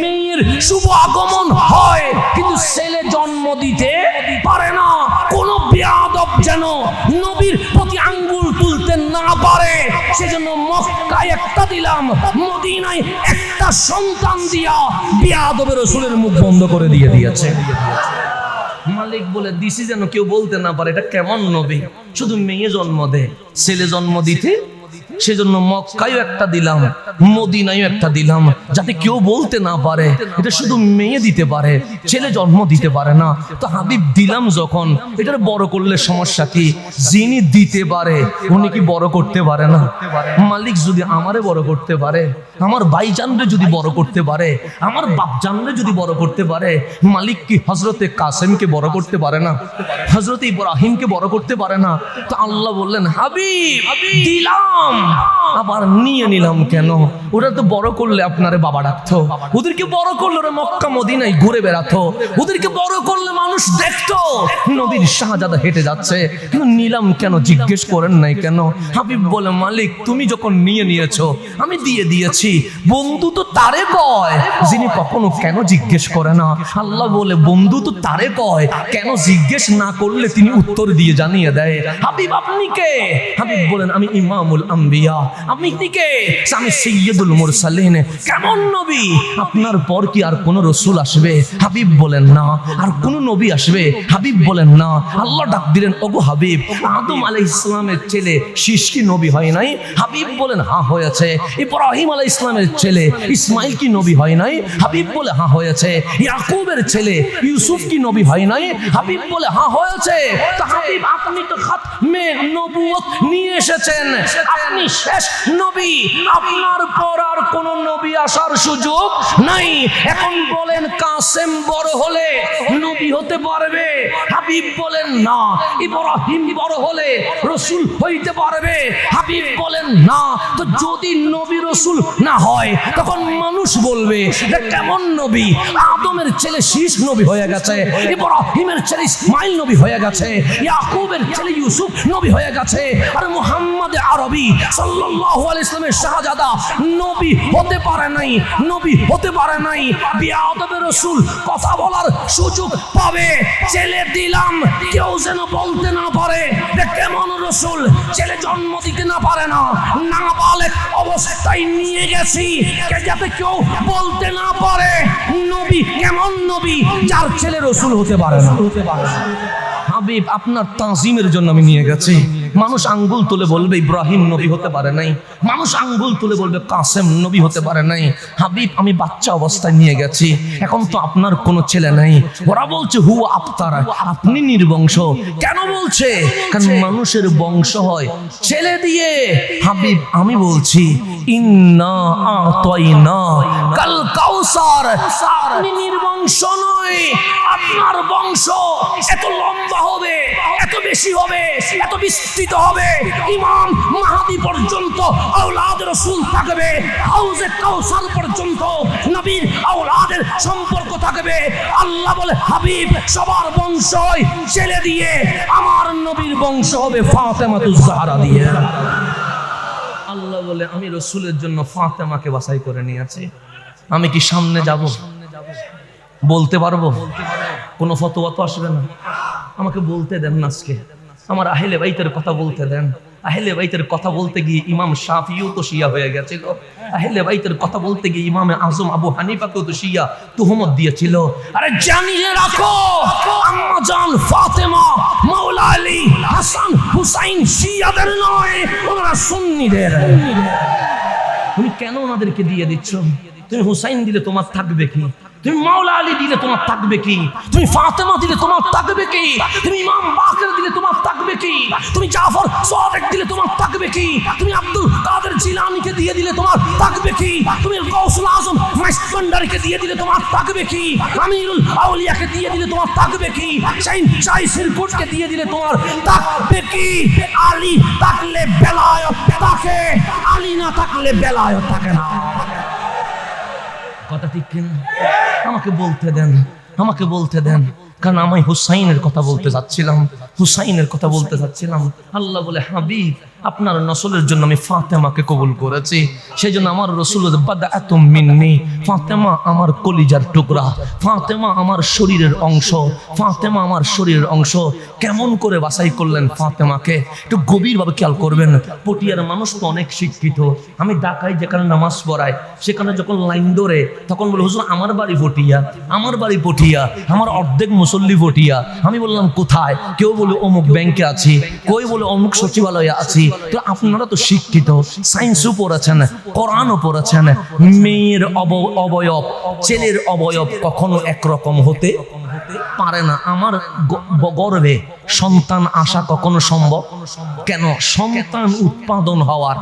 মেয়ের শুভ আগমন হয় কিন্তু ছেলে জন্ম দিতে পারে না। কোন বিয়াদব যেন নবীর প্রতি আঙ্গুল তুলতে না পারে, সেজন্য মক্কায় একটা দিলাম, মদিনায় একটা সন্তান দিয়া বিয়াদবের রাসূলের মুখ বন্ধ করে দিয়েছে। মালিক বলে দিছি যেন কেউ বলতে না পারে এটা কেমন নবী, শুধু মেয়ে জন্ম দেয়, ছেলে জন্ম দিতে, সেজন্য মক্কায়ও একটা দিলাম, মদিনায়ও একটা দিলাম, যাতে কেউ বলতে না পারে এটা শুধু মেয়ে দিতে পারে, ছেলে জন্ম দিতে পারে না। তো হাবিব দিলাম যখন, এটার বড় করলে সমস্যা কি? যিনি দিতে পারে উনি কি বড় করতে পারে না? মালিক যদি আমারে বড় করতে পারে, আমার ভাইজানরে যদি বড় করতে পারে, আমার বাপজানরে যদি বড় করতে পারে, মালিক কি হযরতে কাসেমকে বড় করতে পারে না? হযরতে ইব্রাহিমকে বড় করতে পারে না? তো আল্লাহ বললেন, হাবিব দিলাম আবার নিয়ে নিলাম কেন? ওরা তো বড় করলে আপনারে বাবা ডাকতো, ওদেরকে বড় করলে ওরা মক্কা মদিনায় ঘুরে বেড়াতো, ওদেরকে বড় করলে মানুষ দেখতো নবীর শাহজাদা হেঁটে যাচ্ছে, কিন্তু নিলাম কেন জিজ্ঞেস করেন নাই কেন? হাবিব বলে, মালিক তুমি যখন নিয়ে নিয়েছো আমি দিয়ে দিয়েছি। বন্ধু তো তারে কয় যিনি কখনো কেন জিজ্ঞেস করে না। আল্লাহ বলে, বন্ধু তো তারে কয় কেন জিজ্ঞেস না করলে তিনি উত্তর দিয়ে জানিয়ে দেয়। হাবিব আপনি কে? হাবিব বলেন, আমি ইমামুল আম্বিয়া। আপনি কে? আমি সাইয়্যিদুল মুরসালিন। কেমন নবী? আপনার পর কি আর কোন রাসূল আসবে? হাবিব বলেন, না। আর কোন নবী আসবে? হাবিব বলেন, না। আল্লাহ ডাক দিলেন, ওগো হাবিব, আদম আলাইহিস সালামের ছেলে শীশ কি নবী হয় নাই? হাবিব বলেন, হ্যাঁ হয়েছে। ইব্রাহিম আলাইহিস সালামের ছেলে ইসমাইল কি নবী হয় নাই? হাবিব বলে, হ্যাঁ হয়েছে। ইয়াকুবের ছেলে ইউসুফ কি নবী হয় নাই? হাবিব বলে, হ্যাঁ হয়েছে। তো হাবিব আপনি তো খাতমে নবুয়ত নিয়ে এসেছেন, আপনি শেষ নবী, আপনার পর আর কোন নবী আসার সুযোগ নাই। এখন বলেন কাসেম বড় হলে নবী হতে পারবে? হাবিব বলেন, না। ইব্রাহিম বড় হলে রাসূল হইতে পারবে? হাবিব বলেন, না। তো যদি নবী রাসূল না হয় তখন মানুষ বলবে এটা কেমন নবী? আদমের ছেলে শীষ নবী হয়ে গেছে, ইব্রাহিমের ছেলে ইসমাইল নবী হয়ে গেছে, ইয়াকুবের ছেলে ইউসুফ নবী হয়ে গেছে, আর মুহাম্মদ আরবি সাল্লাল্লাহু আলাইহি ওয়াসাল্লামের শাহজাদা নবী হতে পারে নাই, নবী হতে পারে নাই। বিয়াদবের রাসূল কথা বলার সুযোগ পাবে। ছেলে দিলাম কেউ যেন বলতে না পারে এটা কেমন রাসূল? ছেলে জন্ম দিতে না পারে না, নাবালেগ অবস্থায় নিয়ে গেছি, যাতে কেউ বলতে না পারে নবী কেমন নবী যার ছেলে রাসূল হতে পারে না। হাবিব আপনার তাজিমের জন্য আমি নিয়ে গেছি। মানুষ আঙ্গুল তুলে বলবে ইব্রাহিম নবী হতে পারে নাই, মানুষ আঙ্গুল তুলে বলবে কাসেম নবী হতে পারে নাই। হাবিব আমি বাচ্চা অবস্থায় নিয়ে গেছি, এখন তো আপনার কোনো ছেলে নাই। ওরা বলছে হু আফতারা, আপনি নির্বংশ। কেন বলছে? কারণ মানুষের বংশ হয় ছেলে দিয়ে। হাবিব আমি বলছি ইন্না আতাইনা কাল কাউসার, আপনি নির্বংশ নয়, আপনার বংশ এত লম্বা হবে, এত বেশি হবে, এত বিস্তৃত হবে, ইমাম মাহদী পর্যন্ত আওলাদ রাসূল থাকবে, হাউজে কাউসার পর্যন্ত নবীর আওলাদের সম্পর্ক থাকবে। আল্লাহ বলে হাবিব সবার বংশই ছেলে দিয়ে, আমার নবীর বংশ হবে ফাতেমাতুজ জাহরা দিয়ে। আল্লাহ বলে আমি রাসূলের জন্য ফাতেমাকে বাছাই করে নিয়েছি। আমি কি সামনে যাব? বলতে পারবো? কোনো ফতোয়া তো আসবে না। আমাকে বলতে দেন না, আজকে আমার আহলে বাইতের কথা বলতে দেন। আহলে বাইতের কথা বলতে গিয়ে ইমাম শাফিও তো শিয়া হয়ে গেছিল। আহলে বাইতের কথা বলতে গিয়ে ইমামে আজম আবু হানিফাকেও তো শিয়া তুহমত দিয়েছিল। আরে জানিয়ে রাখো, আম্মা জান ফাতেমা, মাওলা আলী, হাসান, হুসাইন শিয়াদের নয়, ওনারা সুন্নিদের। তুমি কেন ওনাদেরকে দিয়ে দিচ্ছ? তুমি হুসাইন দিলে তোমার থাকবে কি? তুমি মাওলা আলী দিলে তোমার থাকবে কি? তুমি ফাতেমা দিলে তোমার থাকবে কি? তুমি ইমাম বাকের দিলে তোমার থাকবে কি? তুমি জাফর সাদিক দিলে তোমার থাকবে কি? তুমি আব্দুল কাদের জিলানীকে দিয়ে দিলে তোমার থাকবে কি? তুমি গাউসুল আজম মাইস্কন্ডারকে দিয়ে দিলে তোমার থাকবে কি? আমিরুল আউলিয়াকে দিয়ে দিলে তোমার থাকবে কি? শাহ সিরকুটকে দিয়ে দিলে তোমার থাকবে কি? আলী থাকলে বেলায়েত থাকে, আলী না থাকলে বেলায়েত থাকে না। কথা ঠিক কিনা? আমাকে বলতে দেন, আমাকে বলতে দেন, কারণ আমি হুসাইনের কথা বলতে যাচ্ছিলাম, হুসাইনের কথা বলতে যাচ্ছিলাম। আল্লাহ বলে হাবিব আপনার নসলের জন্য আমি ফাতেমাকে কবুল করেছি, সেই জন্য আমার রসুল বাদাতুম মিন্নি, ফাতেমা আমার কলিজার টুকরা, ফাতেমা আমার শরীরের অংশ, ফাতেমা আমার শরীরের অংশ। কেমন করে বাছাই করলেন ফাতেমাকে একটু গভীরভাবে খেয়াল করবেন। পটিয়ার মানুষ তো অনেক শিক্ষিত। আমি ঢাকায় যেখানে নামাজ পড়াই সেখানে যখন লাইন ধরে তখন বলে হুজুর আমার বাড়ি পটিয়া, আমার বাড়ি পটিয়া, আমার অর্ধেক মুসল্লি পটিয়া। আমি বললাম কোথায়? কেউ বলে অমুক ব্যাংকে আছি, কেউ বলে অমুক সচিবালয়ে আছি। তো আপনারা তো শিক্ষিত, সায়েন্সও পড়েছেন, কোরআনও পড়েছেন। মেয়ের অবয়ব, ছেলের অবয়ব কখনো একরকম হতে পারে না। আমার গর্ভে সন্তান আসা কখনো সম্ভব কেন? সন্তান উৎপাদন হওয়ার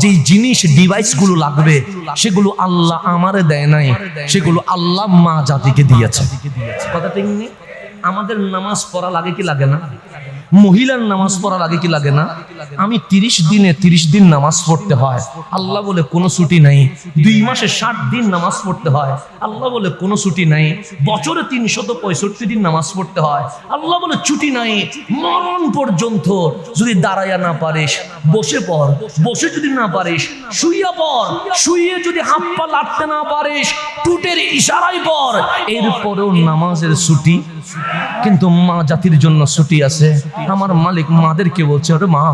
যে জিনিস ডিভাইস গুলো লাগবে সেগুলো আল্লাহ আমারে দেয় নাই, সেগুলো আল্লাহ মা জাতিকে দিয়েছে। কথা ঠিক নেই? আমাদের নামাজ পড়া লাগে কি লাগে না? মহিলার নামাজ পড়া লাগে কি লাগে না? আমি 30 দিনে 30 দিন নামাজ পড়তে হয়, আল্লাহ বলে কোনো ছুটি নাই। 2 মাসে 60 দিন নামাজ পড়তে হয়, আল্লাহ বলে কোনো ছুটি নাই। বছরে 365 দিন নামাজ পড়তে হয়, আল্লাহ বলে ছুটি নাই। মরণ পর্যন্ত যদি দাঁড়াইয়া না পারিস বসে পড়, বসে যদি না পারিস শুইয়া পড়, শুইয়ে যদি হাত পা লাড়তে না পারিস টুটের ইশারায় পড়। এরপরেও নামাজের ছুটি, কিন্তু মা জাতির জন্য ছুটি আছে। আমার মালিক মাদেরকে বলছে, আরে মা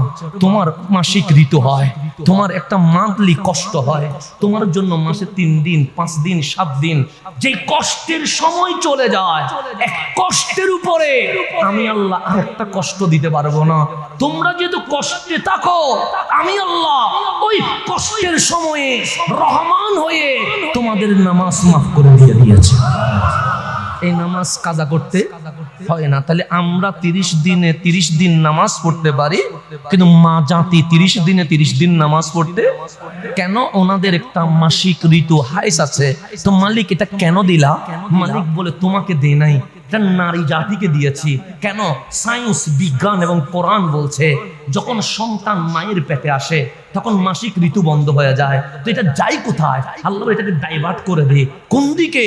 তোমার মাসিক ঋতু হয়, তোমার একটা মান্থলি কষ্ট হয়, তোমার জন্য মাসে 3 দিন 5 দিন 7 দিন যে কষ্টের সময় চলে যায়, এক কষ্টের উপরে আমি আল্লাহ আরেকটা কষ্ট দিতে পারবো না। তোমরা যেহেতু কষ্টে থাকো, আমি আল্লাহ ওই কষ্টের সময়ে রহমান হয়ে তোমাদের নামাজ মাফ করে দিয়ে দিয়েছি। এই নামাজ কাজা করতে হয় না। তাহলে আমরা 30 দিনে 30 দিন নামাজ পড়তে পারি, কিন্তু মা জাতি 30 দিনে 30 দিন নামাজ পড়তে কেন? ওনাদের একটা মাসিক ঋতু হাইস আছে। তো মালিক এটা কেন দিলা? মালিক বলে তোমাকে দে নাই, এটা নারী জাতিকে দিয়েছি। কেন? সায়েন্স, বিজ্ঞান এবং কোরআন বলছে যখন সন্তান মায়ের পেটে আসে তখন মাসিক ঋতু বন্ধ হয়ে যায়। তো এটা যাই কোথায়? আল্লাহ এটাকে ডাইভার্ট করে দে। কোন দিকে?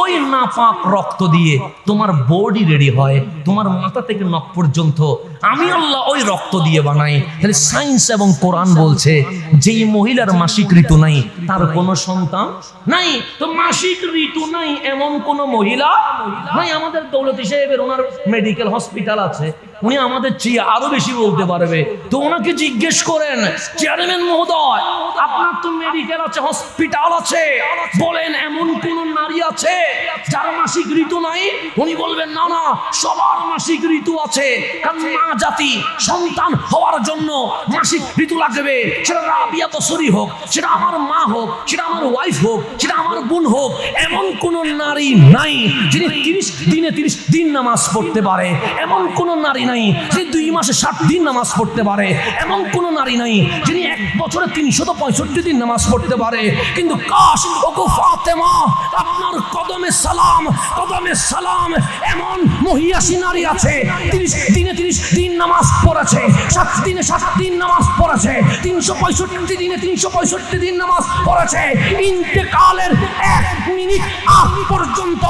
ওই নাপাক রক্ত দিয়ে তোমার বডি রেডি হয়, তোমার মাথা থেকে নখ পর্যন্ত আমি আল্লাহ ওই রক্ত দিয়ে বানাই। তাহলে সায়েন্স এবং কোরআন বলছে যেই মহিলার মাসিক ঋতু নাই তার কোনো সন্তান নাই। তো মাসিক ঋতু নাই এমন কোন মহিলা নাই। আমাদের দৌলতী সাহেবের ওনার মেডিকেল হসপিটাল আছে, উনি আমাদের চেয়ে আরো বেশি বলতে পারবে। তো ওনাকে জিজ্ঞেস করেন, চেয়ারম্যান মহোদয়, আপনার তো মেডিকেল আছে, হসপিটাল আছে, বলেন এমন কোন নারী আছে যার মাসিক ঋতু নাই? উনি বলবেন না না, সবার মাসিক ঋতু আছে, কারণ মা জাতি সন্তান হওয়ার জন্য মাসিক ঋতু লাগবে। সেটা রাবিয়া বছরই হোক, সেটা আমার মা হোক, সেটা আমার ওয়াইফ হোক, সেটা আমার বোন হোক, এমন কোন নারী নাই যিনি 30 দিনে 30 দিন নামাজ পড়তে পারে। এমন কোন নারী নাই যে 2 মাসে 60 দিন নামাজ পড়তে পারে। এমন কোন নারী নাই যিনি 1 বছরে 365 দিন নামাজ পড়তে পারে। কিন্তু কাশ ওগো ফাতেমা, আপনার কদমে সালাম, কদমে সালাম, এমন মহিয়াসী নারী আছে 30 দিনে 30 দিন নামাজ পড়েছে, 60 দিনে 60 দিন নামাজ পড়েছে, 365 দিনে 365 দিন নামাজ পড়েছে। ইন্তেকালের 1 মিনিট আগ পর্যন্ত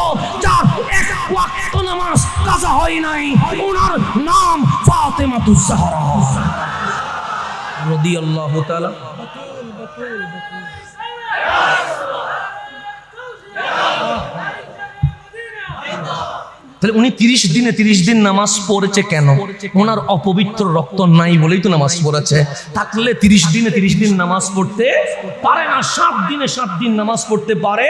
যার 1 ওয়াক্ত নামাজ কাজা হয় নাই, ওনার নাম ফাতেমাতুজ জাহরা রাদিয়াল্লাহু তাআলা। তাহলে উনি 30 দিনে 30 দিন নামাজ পড়েছে কেন? ওনার অপবিত্র রক্ত নাই বলেই তো নামাজ পড়েছে। থাকলে 30 দিনে 30 দিন নামাজ পড়তে পারে না, 7 দিনে 7 দিন নামাজ পড়তে পারে,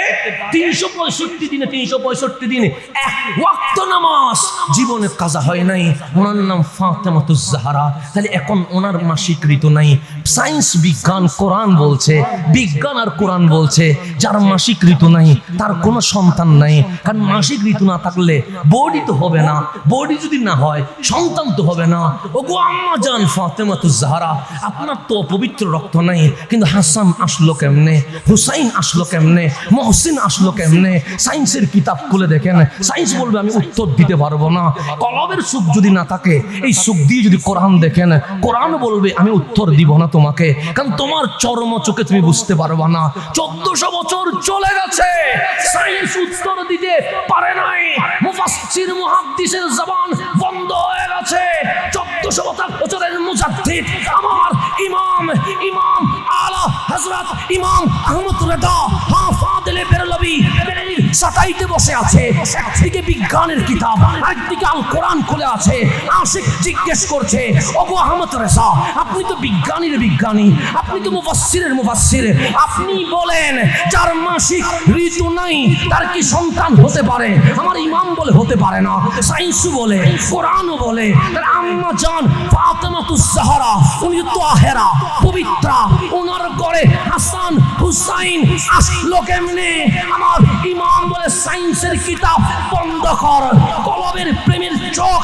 365 দিনে 365 দিনে 1 ওয়াক্ত নামাজ জীবনে কাজা হয় নাই। ওনার নাম ফাতেমাতুজ জাহরা। তাহলে এখন ওনার মাসিক ঋতু নাই। সায়েন্স, বিজ্ঞান, কোরআন বলছে, বিজ্ঞান আর কোরআন বলছে যার মাসিক ঋতু নাই তার কোনো সন্তান নাই। কারণ মাসিক ঋতু না থাকলে বডি তো হবে না, বডি যদি না হয় সন্তান তো হবে না। ওগো আম্মা জান ফাতেমাতুজ জাহরা, আপনার তো পবিত্র রক্ত নাই, কিন্তু হাসান আসলো কেমনে, হুসাইন আসলো কেমনে, মহসিন আসলো কেমনে? সায়েন্সের কিতাব খুলে দেখেন, সায়েন্স বলবে আমি উত্তর দিতে পারবো না। কলবের সুখ যদি না থাকে, এই সুখ দিয়ে যদি কোরআন দেখেন, কোরআন বলবে আমি উত্তর দিব না তোমাকে, কারণ তোমার চর্ম চোখে তুমি বুঝতে পারবা না। 1400 বছর চলে গেছে, সায়েন্স উত্তর দিতে পারে নাই। মুফাসসির মুহাদ্দিসের জবান বন্ধ হয়ে গেছে। 1400 বছরের মুজাদ্দিদ আমার ইমাম, ইমাম আলা হযরত ইমাম আহমদ রেদা ফাদিলে বেরলভী সাতাইতে বসে আছে। একদিকে বিজ্ঞানের কিতাব, আরেকদিকে আল কোরআন খুলে আছে। আশিক জিজ্ঞেস করছে, ওগো আহমদ রেজা, আপনি তো বিজ্ঞানীর বিজ্ঞানী, আপনি তো মুফাসসিরের মুফাসসির, আপনি বলেন যার মাসিক ঋতু নাই তার কি সন্তান হতে পারে? আমার ইমাম বলে হতে পারে না, সায়েন্সও বলে, কোরআনও বলে। তার আম্মা জান ফাতেমাতুজ জাহরা, উনি তাহেরা, পবিত্রা, ওনার ঘরে হাসান হুসাইন আসলো কেমনে? আমার ইমাম বলে সায়েন্সের কিতাব বন্ধ কর, কলবের প্রেমের চোখ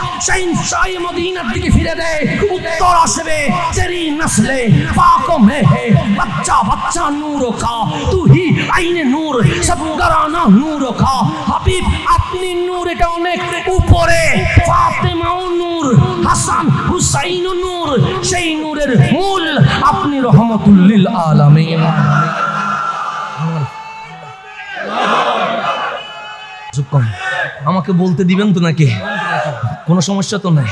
শাহী মদিনার দিকে ফিরে দে, উত্তর আসবে তেরি নসলে পাক মে হে বাচ্চা বাচ্চা নূর কা, তু হি আইনে নূর সব গরানা নূর কা। হাবিব আপনি নূর, এটা অনেক উপরে। ফাতেমাও নূর, হাসান হুসাইন নূর, সেই নূরের মূল আপনি রহমাতুল লিল আলামিন। আমাকে বলতে দিবেন তো নাকি? কোনো সমস্যা তো নাই।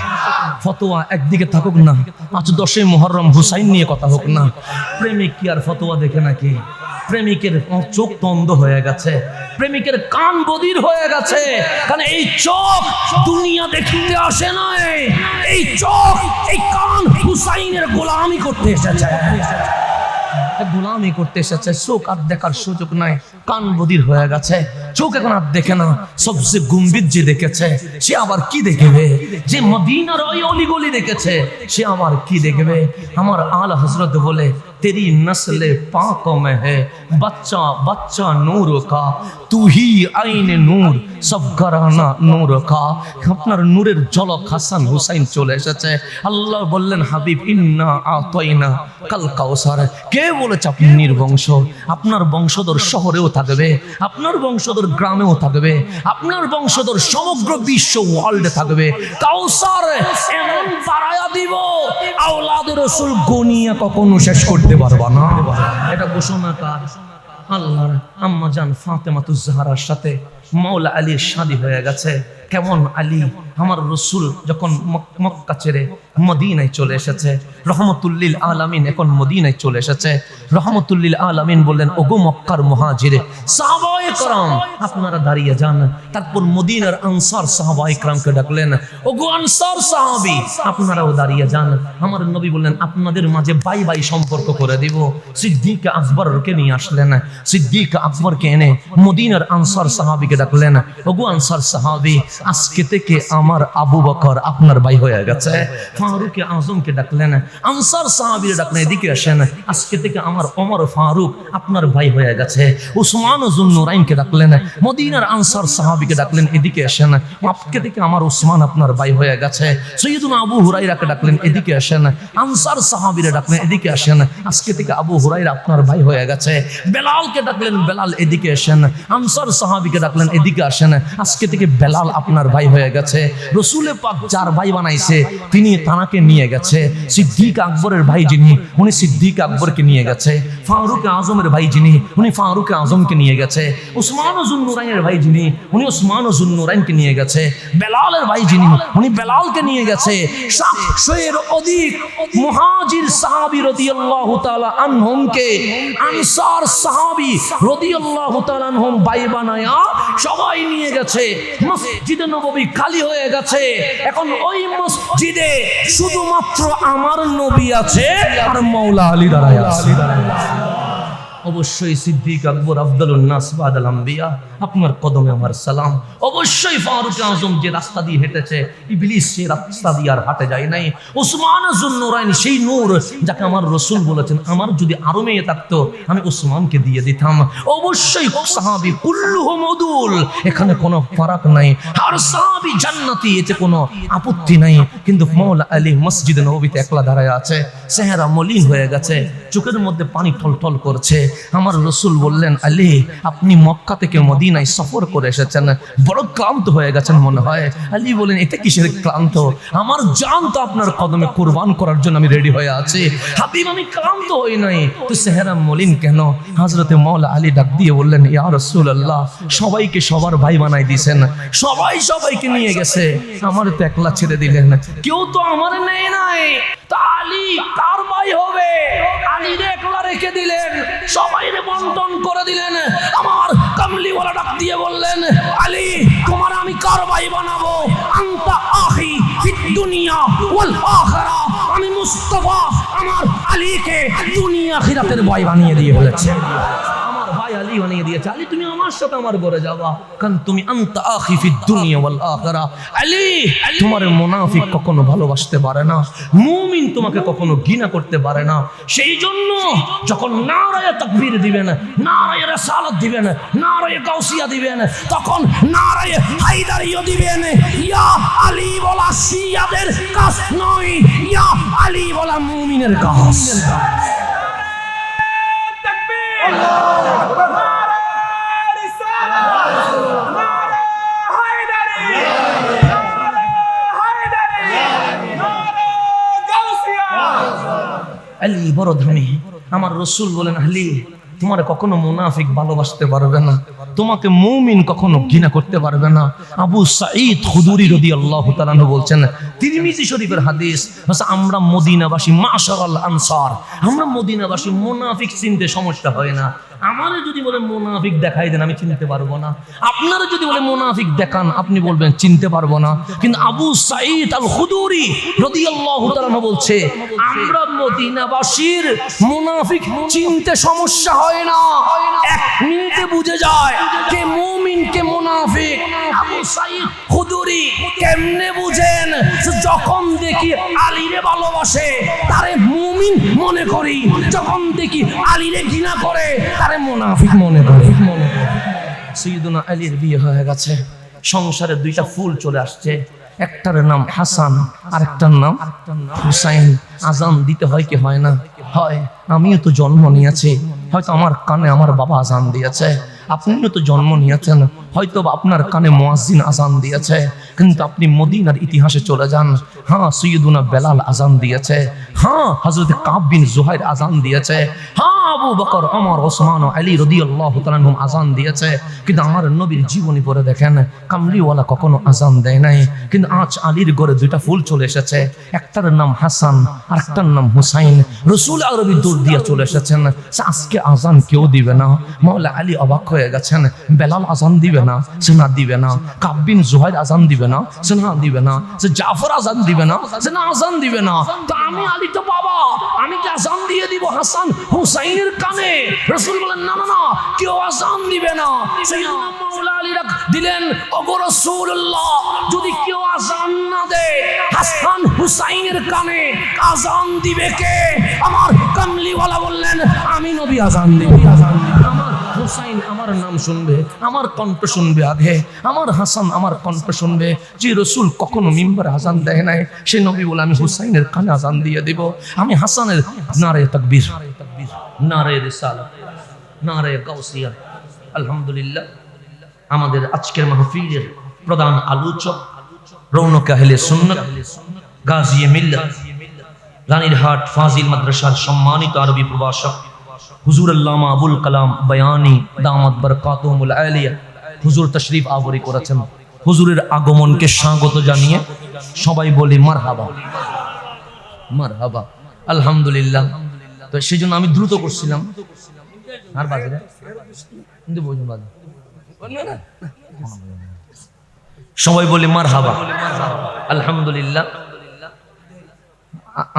ফতোয়া একদিকে থাকুক না, আজ 10ই মুহররম হুসাইন নিয়ে কথা হোক না। প্রেমিক কি আর ফতোয়া দেখে নাকি? প্রেমিকের চোখ তো অন্ধ হয়ে গেছে, প্রেমিকের কান বধির হয়ে গেছে। কারণ এই চোখ দুনিয়া দেখতে আসে নাই, এই চোখ, এই কান হুসাইনের গোলামি করতে এসেছে, গোলামি করতে এসেছে। চোখ আর দেখার সুযোগ নাই, কান বধির হয়ে গেছে, চোখ এখন আর দেখে না। সবচেয়ে গুম্বিত যে দেখেছে সে আবার কি দেখবে? যে মদিনার ওই অলিগলি দেখেছে সে আবার কি দেখবে? আমার আলা হযরত বলে तेरी नस्ल पाक में है बच्चा बच्चा नूर का, तू ही आईन नूर सब घराना नूर का। আপনার নূরের ঝলক হাসান হুসাইন চলে এসেছে। আল্লাহ বললেন, হাবিব ইন্না আতাইনা কাল কাউসার। কে বলেছে আপনি নির্বংশ? আপনার বংশধর শহরেও থাকবে, আপনার বংশধর গ্রামেও থাকবে, আপনার বংশধর সমগ্র বিশ্ব ওয়ার্ল্ডে থাকবে। কাউসার এমন বাড়ায়া দিব, আওলাদুর রাসূল গনিয়া কখনো শেষ করতে পারবা না। এটা ঘোষণা কার? আল্লাহর। আম্মা জান ফাতেমাতুজ জাহরার সাথে মাওলা আলীর শাদী হয়ে গেছে। কেমন আলী? আমার রসুল যখন মক্কা ছেড়ে মদিনায় চলে এসেছে, রহমতুল লিল আলামিন এখন মদিনায় চলে এসেছে। রহমতুল লিল আলামিন বললেন, ওগো মক্কার মুহাজিরে, সাহাবায়ে সাহাবায়ে کرام আপনারা দাঁড়িয়ে যান। তারপর মদিনার আনসার সাহাবায়ে کرامকে ডাকলেন, ওগো আনসার সাহাবী আপনারাও দাঁড়িয়ে যান। আমার নবী বললেন আপনাদের মাঝে বাই বাই সম্পর্ক করে দিব। সিদ্দিক আকবরকে নিয়ে আসলেন, সিদ্দিক আকবরকে এনে মদিনার আনসার সাহাবীকে ডাকলেন, ওগো আনসার সাহাবী আজকে থেকে আমার আবু বকর আপনার ভাই হয়ে গেছে। ফারুক আজমকে ডাকলেন, আনসার সাহাবীরা ডাকলেন এদিকে আসেন, আজকে থেকে আমার ওমর ফারুক আপনার ভাই হয়ে গেছে। উসমান যুন্নুরাইনকে ডাকলেন, মদিনার আনসার সাহাবীকে ডাকলেন এদিকে আসেন, আজকে থেকে আমার উসমান আপনার ভাই হয়ে গেছে। সৈয়দুনা আবু হুরায়রাকে ডাকলেন এদিকে আসেন, আনসার সাহাবীরা ডাকলেন এদিকে আসেন, আজকে থেকে আবু হুরায়রা আপনার ভাই হয়ে গেছে। বেলালকে ডাকলেন, বেলাল এদিকে আসেন, আনসার সাহাবীকে ডাকলেন এদিকে আসেন, আজকে থেকে বেলাল আপনার ভাই হয়ে গেছে। রসুল পাক যার ভাই বানাইছে তিনি তানাকে নিয়ে গেছে। সিদ্দিক আকবরের ভাই যিনি উনি সিদ্দিক আকবরকে নিয়ে গেছে। ফারুক আজমের ভাই যিনি উনি ফারুক আজমকে নিয়ে গেছে। উসমান যুন্নুরাইনের ভাই যিনি উনি উসমান যুন্নুরাইনকে নিয়ে গেছে। বেলালের ভাই যিনি উনি বেলালকে নিয়ে গেছে। 700-এর অধিক মুহাজির সাহাবী রাদিয়াল্লাহু তাআলা আনহুমকে আনসার সাহাবী রাদিয়াল্লাহু তাআলা আনহুম ভাই বানায়া সবাই নিয়ে গেছে। মসজিদে নববী খালি হয়ে গেছে। এখন ওই মসজিদে শুধুমাত্র আমার নবী আছে আর মাওলা আলী দাঁড়ায় আছে। অবশ্যই সিদ্দিক আকবর আফদালুন নাস বাদাল আম্বিয়া আপনার কদমে আমার সালাম। অবশ্যই ফারুক আজম যে রাস্তা দিয়ে হেঁটেছে ইবলিস সেই রাস্তা দিয়ে আর হাঁটে যায় নাই। উসমান যুন্নুরাইন সেই নূর যাকে আমার রাসূল বলেছেন আমার যদি আরো মেয়ে থাকতো আমি উসমানকে দিয়ে দিতাম। অবশ্যই সাহাবী কুল্লুহুম উদুল, এখানে কোনো ফারাক নাই, আর সাহাবী জান্নাতি, এতে কোনো আপত্তি নাই। কিন্তু মাওলা আলী মসজিদ নববীতে একলা দাঁড়ায় আছে, চেহারা মলিন হয়ে গেছে, চোখের মধ্যে পানি টলটল করছে। আমার রাসূল বললেন আলী আপনি মক্কা থেকে মদিনায় সফর করে এসেছেন, বড় ক্লান্ত হয়ে গেছেন মনে হয়। আলী বলেন এটা কিসের ক্লান্ত, আমার জান তো আপনার কদমে কুরবান করার জন্য আমি রেডি হয়ে আছি। হাবিব আমি ক্লান্ত হই নাই, তো চেহারা মলিন কেন? হযরতে মাওলা আলী ডাক দিয়ে বললেন ইয়া রাসূলুল্লাহ সবাইকে সবার ভাই বানাই দিয়েছেন, সবাই সবাইকে নিয়ে গেছে, আমার তো একলা ছেড়ে দিলেন, কেউ তো আমার নেই নাই, তা আলী কার ভাই হবে? আলী একলা রেখে দিলেন, সবাইরে বন্টন করে দিলেন। আমার কামলিওয়ালা ডাক দিয়ে বললেন আলী তোমার আমি কার ভাই বানাবো? আনতা আখি ফিদ দুনিয়া ওয়াল আখিরা, আমি মুস্তাফা আমার আলীকে দুনিয়া আখিরাতের ভাই বানিয়ে দিয়ে বলেছে। ভাই আলী বানিয়ে দিয়েছে। আলী তুমি আমার সাথে আমার ঘরে যাবা, কারণ তুমি আনতা আখি ফিদ দুনিয়া ওয়াল আখিরা। আলী তোমার মুনাফিক কখনো ভালোবাসতে পারে না, মুমিন তোমাকে কখনো ঘৃণা করতে পারে না। সেই জন্য যখন নারায়ে তাকবীর দিবেন, নারায়ে রিসালাত দিবেন, নারায়ে গাউসিয়া দিবেন, তখন নারায়ে হায়দারিও দিবেন। ইয়া আলী বলা শিয়াদের কাজ নয়, ইয়া আলী বলা মুমিনের কাজ। আলী বড় ধনী। আমার রাসূল বলেন আলী তোমার কখনো মুনাফিক ভালোবাসতে পারবে না, তোমাকে মুমিন কখনো ঘৃণা করতে পারবে না। আবু সাঈদ খুদরি রাদিয়াল্লাহু তাআলা বলছেন, তিরমিজি শরীফের হাদিস, আমরা মদিনাবাসী মাশাআল আনসার, আমরা মদিনাবাসী মুনাফিক চিনতে সমস্যা হয় না। আমারে যদি বলে মুনাফিক দেখাই দেন আমি চিনতে পারবো না, আপনারা যদি বলে মুনাফিক দেখান আপনি বলবেন চিনতে পারবো না। কিন্তু আবু সাঈদ আল খুদরি রাদিয়াল্লাহু তাআলা বলছে আমরা মদিনাবাসীর মুনাফিক চিনতে সমস্যা হয় না, এক মিনিটে বুঝে যায় কে মুমিন কে মুনাফিক। আবু সাঈদ খুদরি কেমনে বুঝেন? যখন দেখি আলীরে ভালোবাসে তারে মুমিন মনে করি, যখন দেখি আলীরে ঘৃণা করে তারে মুনাফিক মনে করি। সাইয়্যিদুনা আলীর বিয়ে হয়ে গেছে, সংসারে দুইটা ফুল চলে আসছে, একটার নাম হাসান আর একটার নাম হুসাইন। আজান দিতে হয় কি হয় না? হয়। আমিও তো জন্ম নিয়েছি, হয়তো আমার কানে আমার বাবা আজান দিয়েছে, আপনিও তো জন্ম নিয়েছেন, হয়তো আপনার কানে মুয়াজ্জিন আজান দিয়েছে। কিন্তু আপনি মদিনার ইতিহাসে চলে যান, হ্যাঁ সাইয়্যিদুনা বেলাল আজান দিয়েছে, হ্যাঁ হযরত কাব বিন জুহাইর আজান দিয়েছে, হ্যাঁ আবু বকর, ওমর, ওসমান ও আলী রাদিয়াল্লাহু তাআলা আনহুম আযান দিয়েছে, কিন্তু আমার নবীর জীবনী পড়ে দেখেন কামলিওয়ালা কখনো আযান দেয় নাই। কিন্তু আজ আলীর ঘরে দুইটা ফুল চলে এসেছে, একটার নাম হাসান আর একটার নাম হুসাইন। রাসূল আরবি দূর দিয়ে চলে এসেছেন, আজকে আযান কেউ দিবে না। মাওলা আলী অবাক হয়ে গেছেন, বেলাল আযান দিবে না, সে না দিবে না। কাব বিন জুহাইর আযান দিবে না, সে না দিবে না। সে জাফর আযান দিবে না, সে না আযান দিবে না। তো আমি আলী তো বাবা, আমি কি আযান দিয়ে দিব হাসান হুসাইনের কানে? রাসূল বলেন না না না, কেউ আযান দিবে না। সাইয়েদনা মাওলা আলী দিলেন, ওগো রাসূলুল্লাহ, যদি কেউ আযান না দেয় হাসান হুসাইনের কানে আযান দিবে কে? আমার কামলিওয়ালা বললেন, আমি নবী আযান দেব। আমার হুসাইন আমার নাম শুনবে, আমার কণ্ঠ শুনবে আগে, আমার হাসান আমার কণ্ঠ শুনবে। যে রাসূল কখনো মিম্বরে আযান দেয় নাই, সে নবী বলে আমি হুসাইনের কানে আযান দিয়ে দেব। আমি হাসানের নারে তাকবীর, নারে রিসালাত, নারে গাউসিয়া। আলহামদুলিল্লাহ, আমাদের আজকের মাহফিলের প্রধান আলোচক রৌনক আহলে সুন্নাত, গাজী মিল্লাত, রানীরহাট ফাজিল মাদ্রাসার সম্মানিত আরবি প্রভাষক হুজুর আল্লামা আবুল কালাম বয়ানী দামাত বরকাতুহুমুল আলিয়া হুজুর তশরিফ আবরি করেছেন। হুজুরের আগমনকে স্বাগত জানিয়ে সবাই বলি মারহাবা, মারহাবা। আলহামদুলিল্লাহ। তো সেই জন্য আমি দ্রুত করছিলাম, আর বাজে না কিন্তু বুঝুন বাজে, সবাই বলি মারহাবা। আলহামদুলিল্লাহ।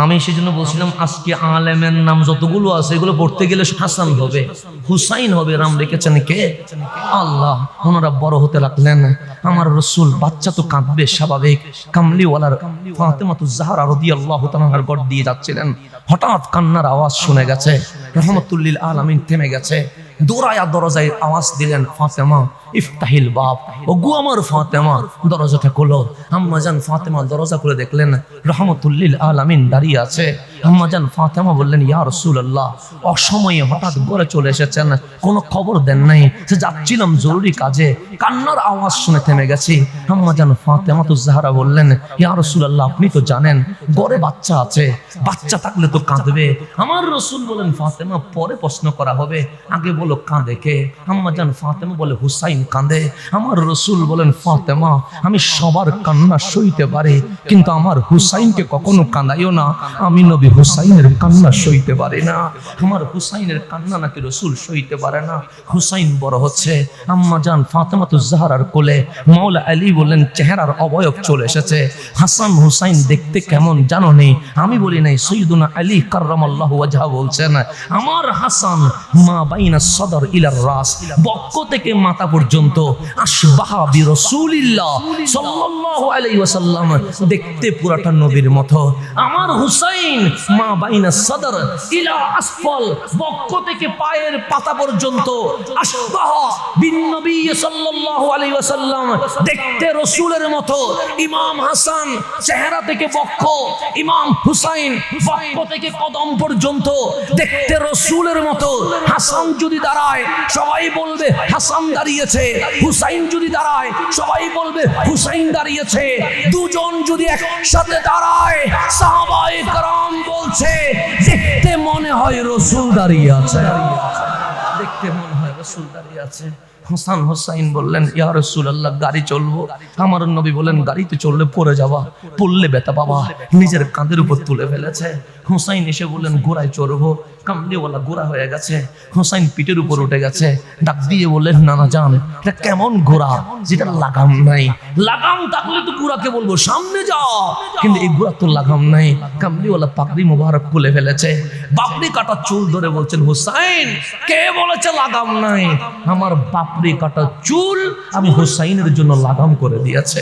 আমি সেই জন্য বলছিলাম আজকে আলেমের নাম যতগুলো আছে এগুলো পড়তে গেলে হাসান হবে, হুসাইন হবে। নাম রেখেছেন কে? আল্লাহ। ওনারা বড় হতে লাগলেন। আমার রাসূল বাচ্চা তো কাঁদবে স্বাভাবিক। কামলিওয়ালার ফাতেমাতুজ জাহরা রাদিয়াল্লাহু তাআলার গড় দিয়ে যাচ্ছিলেন, হঠাৎ কান্নার আওয়াজ শুনে গেছে। রহমাতুল লিল আলামিন থেমে গেছে, দৌড়ায়া দরজায় আওয়াজ দিলেন, ফাতেমা ইফতাহিল বাব, ওগো আমার ফাতেমা দরজাটা খোলো। আম্মাজান ফাতেমা দরজা খুলে দেখলেন রহমাতুল লিল আলামিন দাঁড়িয়ে আছে। আম্মাজান ফাতেমা বললেন, ইয়া রাসূলুল্লাহ, অসময়ে হঠাৎ ঘরে চলে এসেছেন, কোনো খবর দেন নাই। সে যাচ্ছিলাম জরুরি কাজে, কান্নার আওয়াজ শুনে থেমে গেছি। আম্মাজান ফাতেমাতুজ জাহরা বললেন, ইয়া রাসূলুল্লাহ, আপনি তো জানেন ঘরে বাচ্চা আছে, বাচ্চা থাকলে তো কাঁদবে। আমার রাসূল বলেন, ফাতেমা পরে প্রশ্ন করা হবে, আগে বলো কাঁদে কে? আম্মাজান ফাতেমা বলে, হুসাইন কাঁদে। আমার রাসূল বলেন, ফাতেমা, আমি সবার কান্না সইতে পারি, কিন্তু আমার হুসাইনকে কখনো কাঁদাইও না। আমি নবী হুসাইনের কান্না সইতে পারি না। আমার হুসাইনের কান্না নাকি রাসূল সইতে পারে না। হুসাইন বড় হচ্ছে, আম্মাজান ফাতেমাতুজ জাহরার কোলে। মাওলা আলী বললেন, চেহারার অবয়ব চলে এসেছে। হাসান হুসাইন দেখতে কেমন জানো নেই? আমি বলি নাই, সাইয়্যিদুনা আলী কাররামাল্লাহু ওয়াজহা বলছেন, আমার হাসান মা বাইনা সদর ইলার রাস, বক্ষ থেকে মাথা পর্যন্ত আশবাহা বিরাসূলিল্লাহ সাল্লাল্লাহু আলাইহি ওয়াসাল্লাম, দেখতে পুরাটা নবীর মতো। আমার হুসাইন মা বাইনা সদর ইলা আসফল, বক্ষ থেকে পায়ের পাতা পর্যন্ত আশবাহা বিন নবী সাল্লাল্লাহু আলাইহি ওয়াসাল্লাম, দেখতে রাসূলের মতো। ইমাম হাসান চেহারা থেকে বক্ষ, ইমাম হুসাইন বক্ষ থেকে কদম পর্যন্ত দেখতে রাসূলের মতো। হাসান যদি দাঁড়ায় সবাই বলবে হাসান দাঁড়িয়েছে, হুসাইন যদি দাঁড়ায় সবাই বলবে হুসাইন দাঁড়িয়েছে। দুজন যদি একসাথে দাঁড়ায় সাহাবায়ে কেরাম বলছে দেখতে মনে হয় রাসূল দাঁড়িয়ে আছে, দেখতে মনে হয় রাসূল দাঁড়িয়ে আছে। হাসান হুসাইন বললেন, ইয়া রাসূলুল্লাহ, গাড়ি চলবো? আমার নবী বলেন, গাড়িতে চললে পড়ে যাবা, পড়লে ব্যথা পাবা। নিজের কাঁধের উপর তুলে ফেলেছে। হুসাইন এসে বললেন, ঘোড়ায় চড়বো। কামলিওয়ালা ঘোড়া হয়ে গেছে, হুসাইন পিঠের উপর উঠে গেছে। ডাক দিয়ে বললেন, নানা জান, এটা কেমন ঘোড়া যেটা লাগাম নাই? লাগাম থাকলে তো ঘোড়াকে বলবো সামনে যাও, কিন্তু এই ঘোড়া তো লাগাম নাই। কামলিওয়ালা পাগড়ি মোবারক খুলে ফেলেছে, বাপরি কাটা চুল ধরে বলছেন, হুসাইন, কে বলেছে লাগাম নাই? আমার বাপরি কাটা চুল আমি হুসাইনের জন্য লাগাম করে দিয়েছে।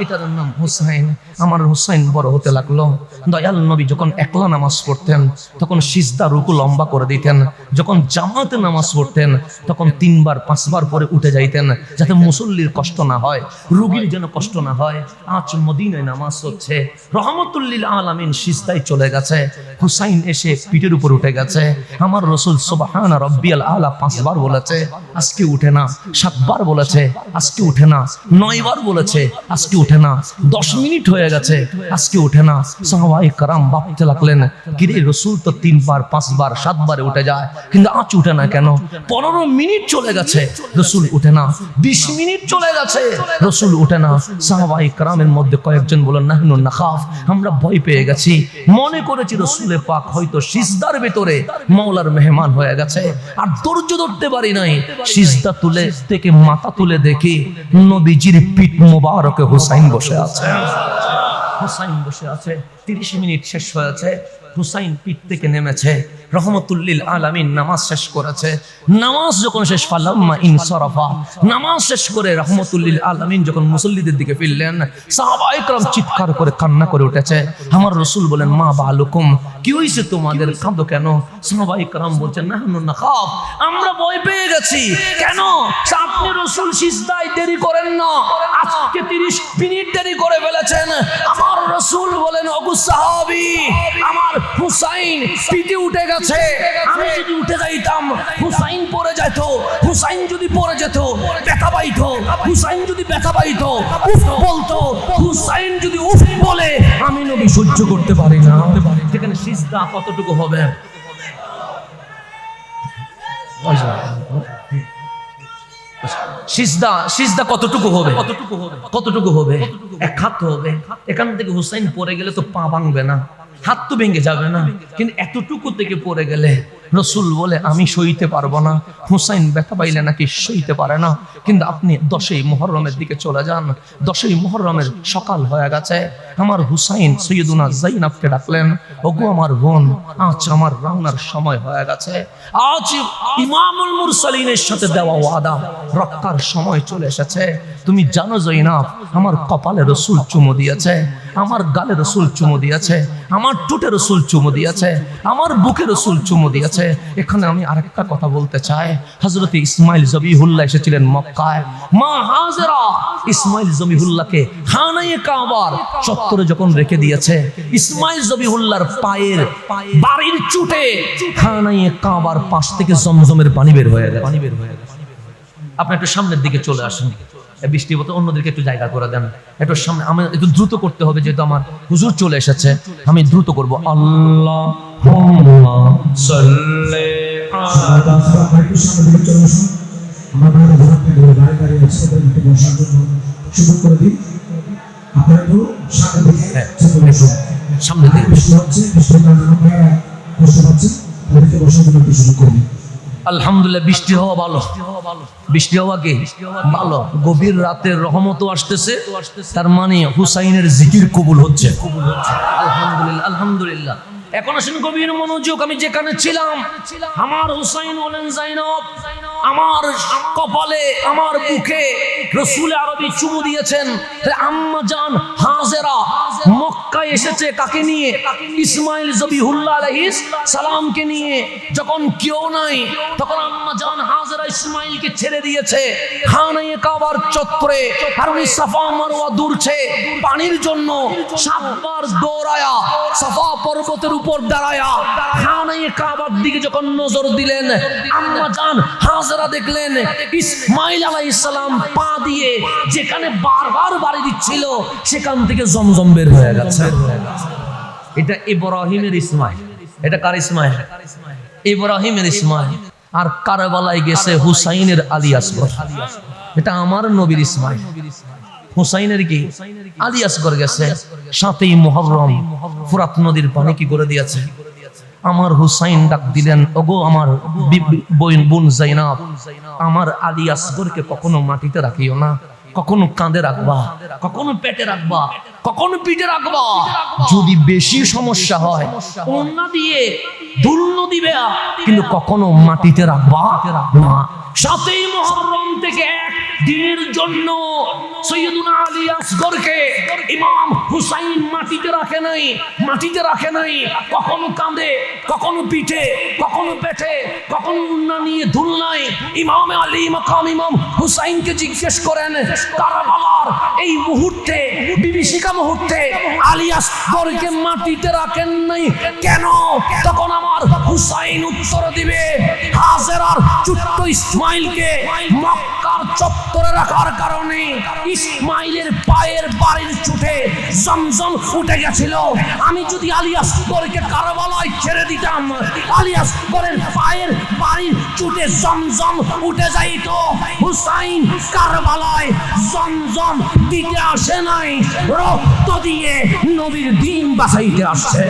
এটার নাম হুসাইন। আমার হুসাইন বড় হতে লাগলো। দয়াল নবী যখন একলা নামাজ পড়তেন তখন সিজদা রুকু লম্বা করে দিতেন। যখন জামাতে নামাজ পড়তেন তখন 3 বার 5 বার পরে উঠে যাইতেন, যাতে মুসল্লির কষ্ট না হয়, রোগীর যেন কষ্ট না হয়। আজ মদিনায় নামাজ হচ্ছে, রহমাতুল লিল আলামিন সিজদায় চলে গেছে, হুসাইন এসে পিঠের উপর উঠে গেছে। আমার রাসূল সুবহান রাব্বিয়াল আলা 5 বার বলেছে, আজকে উঠে না। 7 বার বলেছে, আজকে উঠে না। 9 বার বলেছে, আজকে উঠে উঠে না, 10 মিনিট হয়ে গেছে আজকে উঠে না। সাহাবায়ে কেরাম ভাবতে লাগলেন, কিরে রসুল তো 3 বার 5 বার 7 বারে উঠে যায়, কিন্তু আজ উঠে না কেন? 15 মিনিট চলে গেছে রসুল উঠে না, 20 মিনিট চলে গেছে রসুল উঠে না। সাহাবায়ে কেরামের মধ্যে কয়েকজন বলেন, নাহনু নাখাফ, আমরা ভয় পেয়ে গেছি, মনে করেছি রসুলে পাক হয়তো সিজদার ভিতরে মাওলার মেহমান হয়ে গেছে, আর ধৈর্য ধরতে পারি নাই। সিজদা তুলে থেকে মাথা তুলে দেখি নবীজির পিঠ মোবারকে হুসাইন বসে আছে। হুসাইন বসে আছে। 30 মিনিট শেষ হয়েছে, হুসাইন পিঠ থেকে নেমেছে, রহমতুল্লিল আলামিন নামাজ শেষ করেছে। নামাজ যখন শেষ, ফালাম্মা ইনসারাফা, নামাজ শেষ করে রহমতুল্লিল আলামিন যখন মুসল্লিদের দিকে ফিরলেন, সাহাবায়ে কেরাম চিৎকার করে কান্না করে উঠেছে। আমার রাসূল বলেন, মা বালুকুম, কি হইছে তোমাদের, কাঁদো কেন? সাহাবায়ে কেরাম বলছেন, নাহনু নাখাফ, আমরা ভয় পেয়ে গেছি। কেন? আপনি রাসূল সিজদায় দেরি করেন না, আজকে 30 মিনিট দেরি করে ফেলেছেন। আমার রাসূল বলেন, ওগো সাহাবী, আমার হুসাইন পিঠে উঠে গেছে, আমি যদি উঠে যাইতাম হুসাইন পড়ে যেত, হুসাইন যদি পড়ে যেত ব্যথা পাইতো, হুসাইন যদি ব্যথা পাইতো উফ বলতো, হুসাইন যদি উফ বলে আমি নবী সহ্য করতে পারি না। যেখানে সিজদা কতটুকু হবে? সিজদা কতটুকু হবে? কতটুকু হবে? এক হাত হবে। এখান থেকে হুসাইন পড়ে গেলে তো পা ভাঙবে না, হাত তো ভেঙে যাবে না, কিন্তু এতটুকু থেকে পড়ে গেলে রসুল বলে আমি সইতে পারবো না। হুসাইন ব্যথা পাইলে নাকি সইতে পারে না। কিন্তু আপনি 10ই মুহররমের দিকে চলে যান, 10ই মুহররমের সকাল হয়ে গেছে। আমার হুসাইন সৈয়দুনা যায়নাবকে ডাকলেন, ওগো আমার বোন, আজ আমার রওনার সময় হয়ে গেছে, আজ ইমামুল মুরসালিনের সাথে দেওয়া ওয়াদা রক্ষার সময় চলে এসেছে। তুমি জানো যায়নাব, আমার কপালে রসুল চুমু দিয়েছে, আমার গালে রসুল চুমু দিয়েছে, আমার ঠোঁটে রসুল চুমু দিয়েছে, আমার বুকে রসুল চুমু দিয়েছে। এখানে আমি আরেকটা কথা বলতে চাই, হযরত ইসমাইল জবিহুল্লাহ এসেছিলেন মক্কায়। মা হাজেরা ইসমাইল জবিহুল্লাহকে খানায়ে কাবার চত্বরে যখন রেখে দিয়েছে, ইসমাইল জবিহুল্লাহর পায়ের বাড়ির চুটে খানায়ে কাবার পাশ থেকে জমজমের পানি বের হয়ে গেছে। আপনি একটু সামনের দিকে চলে আসেন, বৃষ্টি হতে অন্যদেরকে একটু জায়গা করে দেন, একটু সামনে। আমি একটু দ্রুত করতে হবে, যেহেতু আমার হুজুর চলে এসেছে, আমি দ্রুত করবো। আল্লাহুম্মা সাল্লি আলা সামনে দিকে। আলহামদুলিল্লাহ, বৃষ্টি হওয়া ভালো, বৃষ্টি হওয়া কি ভালো। গভীর রাতের রহমতও আসতেছে, তার মানে হুসাইনের জিকির কবুল হচ্ছে। আলহামদুলিল্লাহ, আলহামদুলিল্লাহ। এখন আসেন গভীর মনোযোগ। আমি যেখানে ছিলাম, আমার হুসাইন বলেন, যায়নাব আমার কপালে, আমার বুকে রাসূল আরবি চুমু দিয়েছেন। আম্মা জান হাজেরা মক্কায় এসেছে কাকে নিয়ে? ইসমাইল জবিহুল্লাহ আলাইহিস সালামকে নিয়ে। যখন কেউ নাই, তখন আম্মা জান হাজেরা ইসমাইলকে ছেড়ে দিয়েছে খানায়ে কাবার চত্বরে, আর উনি সাফা মারওয়া দৌড়ছে পানির জন্য। 7 বার দৌড়ায়া সাফা পর্বতের উপর দাঁড়ায়া খানায়ে কাবার দিকে যখন নজর দিলেন, আম্মা জান হাজেরা দেখলেন ইসমাইল আলাইহিস সালাম পা দিয়ে যেখানে বারবার বাড়ি দিচ্ছিল, সেখান থেকে জমজম বের হয়ে গেছে। এটা ইব্রাহিমের ইসমাইল। এটা কার ইসমাইল? ইব্রাহিমের ইসমাইল। আর কারবালায় গেছে হুসাইনের আলী আসগর। এটা আমার নবীর ইসমাইল। হুসাইনের কি আলী আসগর গেছে। 7ই মুহররম ফুরাত নদীর পানি কি করে দিয়েছে। আমার হুসাইন ডাক দিলেন, ওগো আমার বোন যায়নাব, আমার আলী আসগরকে কখনো মাটিতে রাখিও না, কখনো কাঁধে রাখবা, কখনো পেটে রাখবা, কখনো পিঠে রাখবা। যদি বেশি সমস্যা হয় ওন্না দিয়ে দুলন দিবে, কিন্তু কখনো মাটিতে রাখবা না। 7ই মুহররম থেকে এক দিনের জন্য সৈয়দুনা আলী আসগরকে ইমাম হুসাইন মাটিতে রাখে নাই, মাটিতে রাখে নাই। কখনো কাঁধে, কখনো পিঠে, কখনো পেটে, কখনো উন্না নিয়ে দুল নাই। ইমাম আলী মাকাম ইমাম হুসাইনকে জিজ্ঞেস করেন, কারবালার এই মুহূর্তে, বিভীষিকা মুহূর্তে আলী আসগরকে মাটিতে রাখেন নাই কেন? তখন আমার হুসাইন উত্তর দিবে, হাজেরার ছোট্ট ইসমাইলকে মক্কার চত্বরে রাখার কারণে ইসমাইলের পায়ের বাড়ির চুটে জমজম উঠে গেছিল। আমি যদি আলী আসগরকে কারবালায় ছেড়ে দিতাম, আলী আসগরের পায়ের বাড়ির চুটে জমজম উঠে যাইত। হুসাইন কারবালায় জমজম দিতে আসে নাই, রক্ত দিয়ে নবীর দ্বীন বাঁচাইতে আসছে,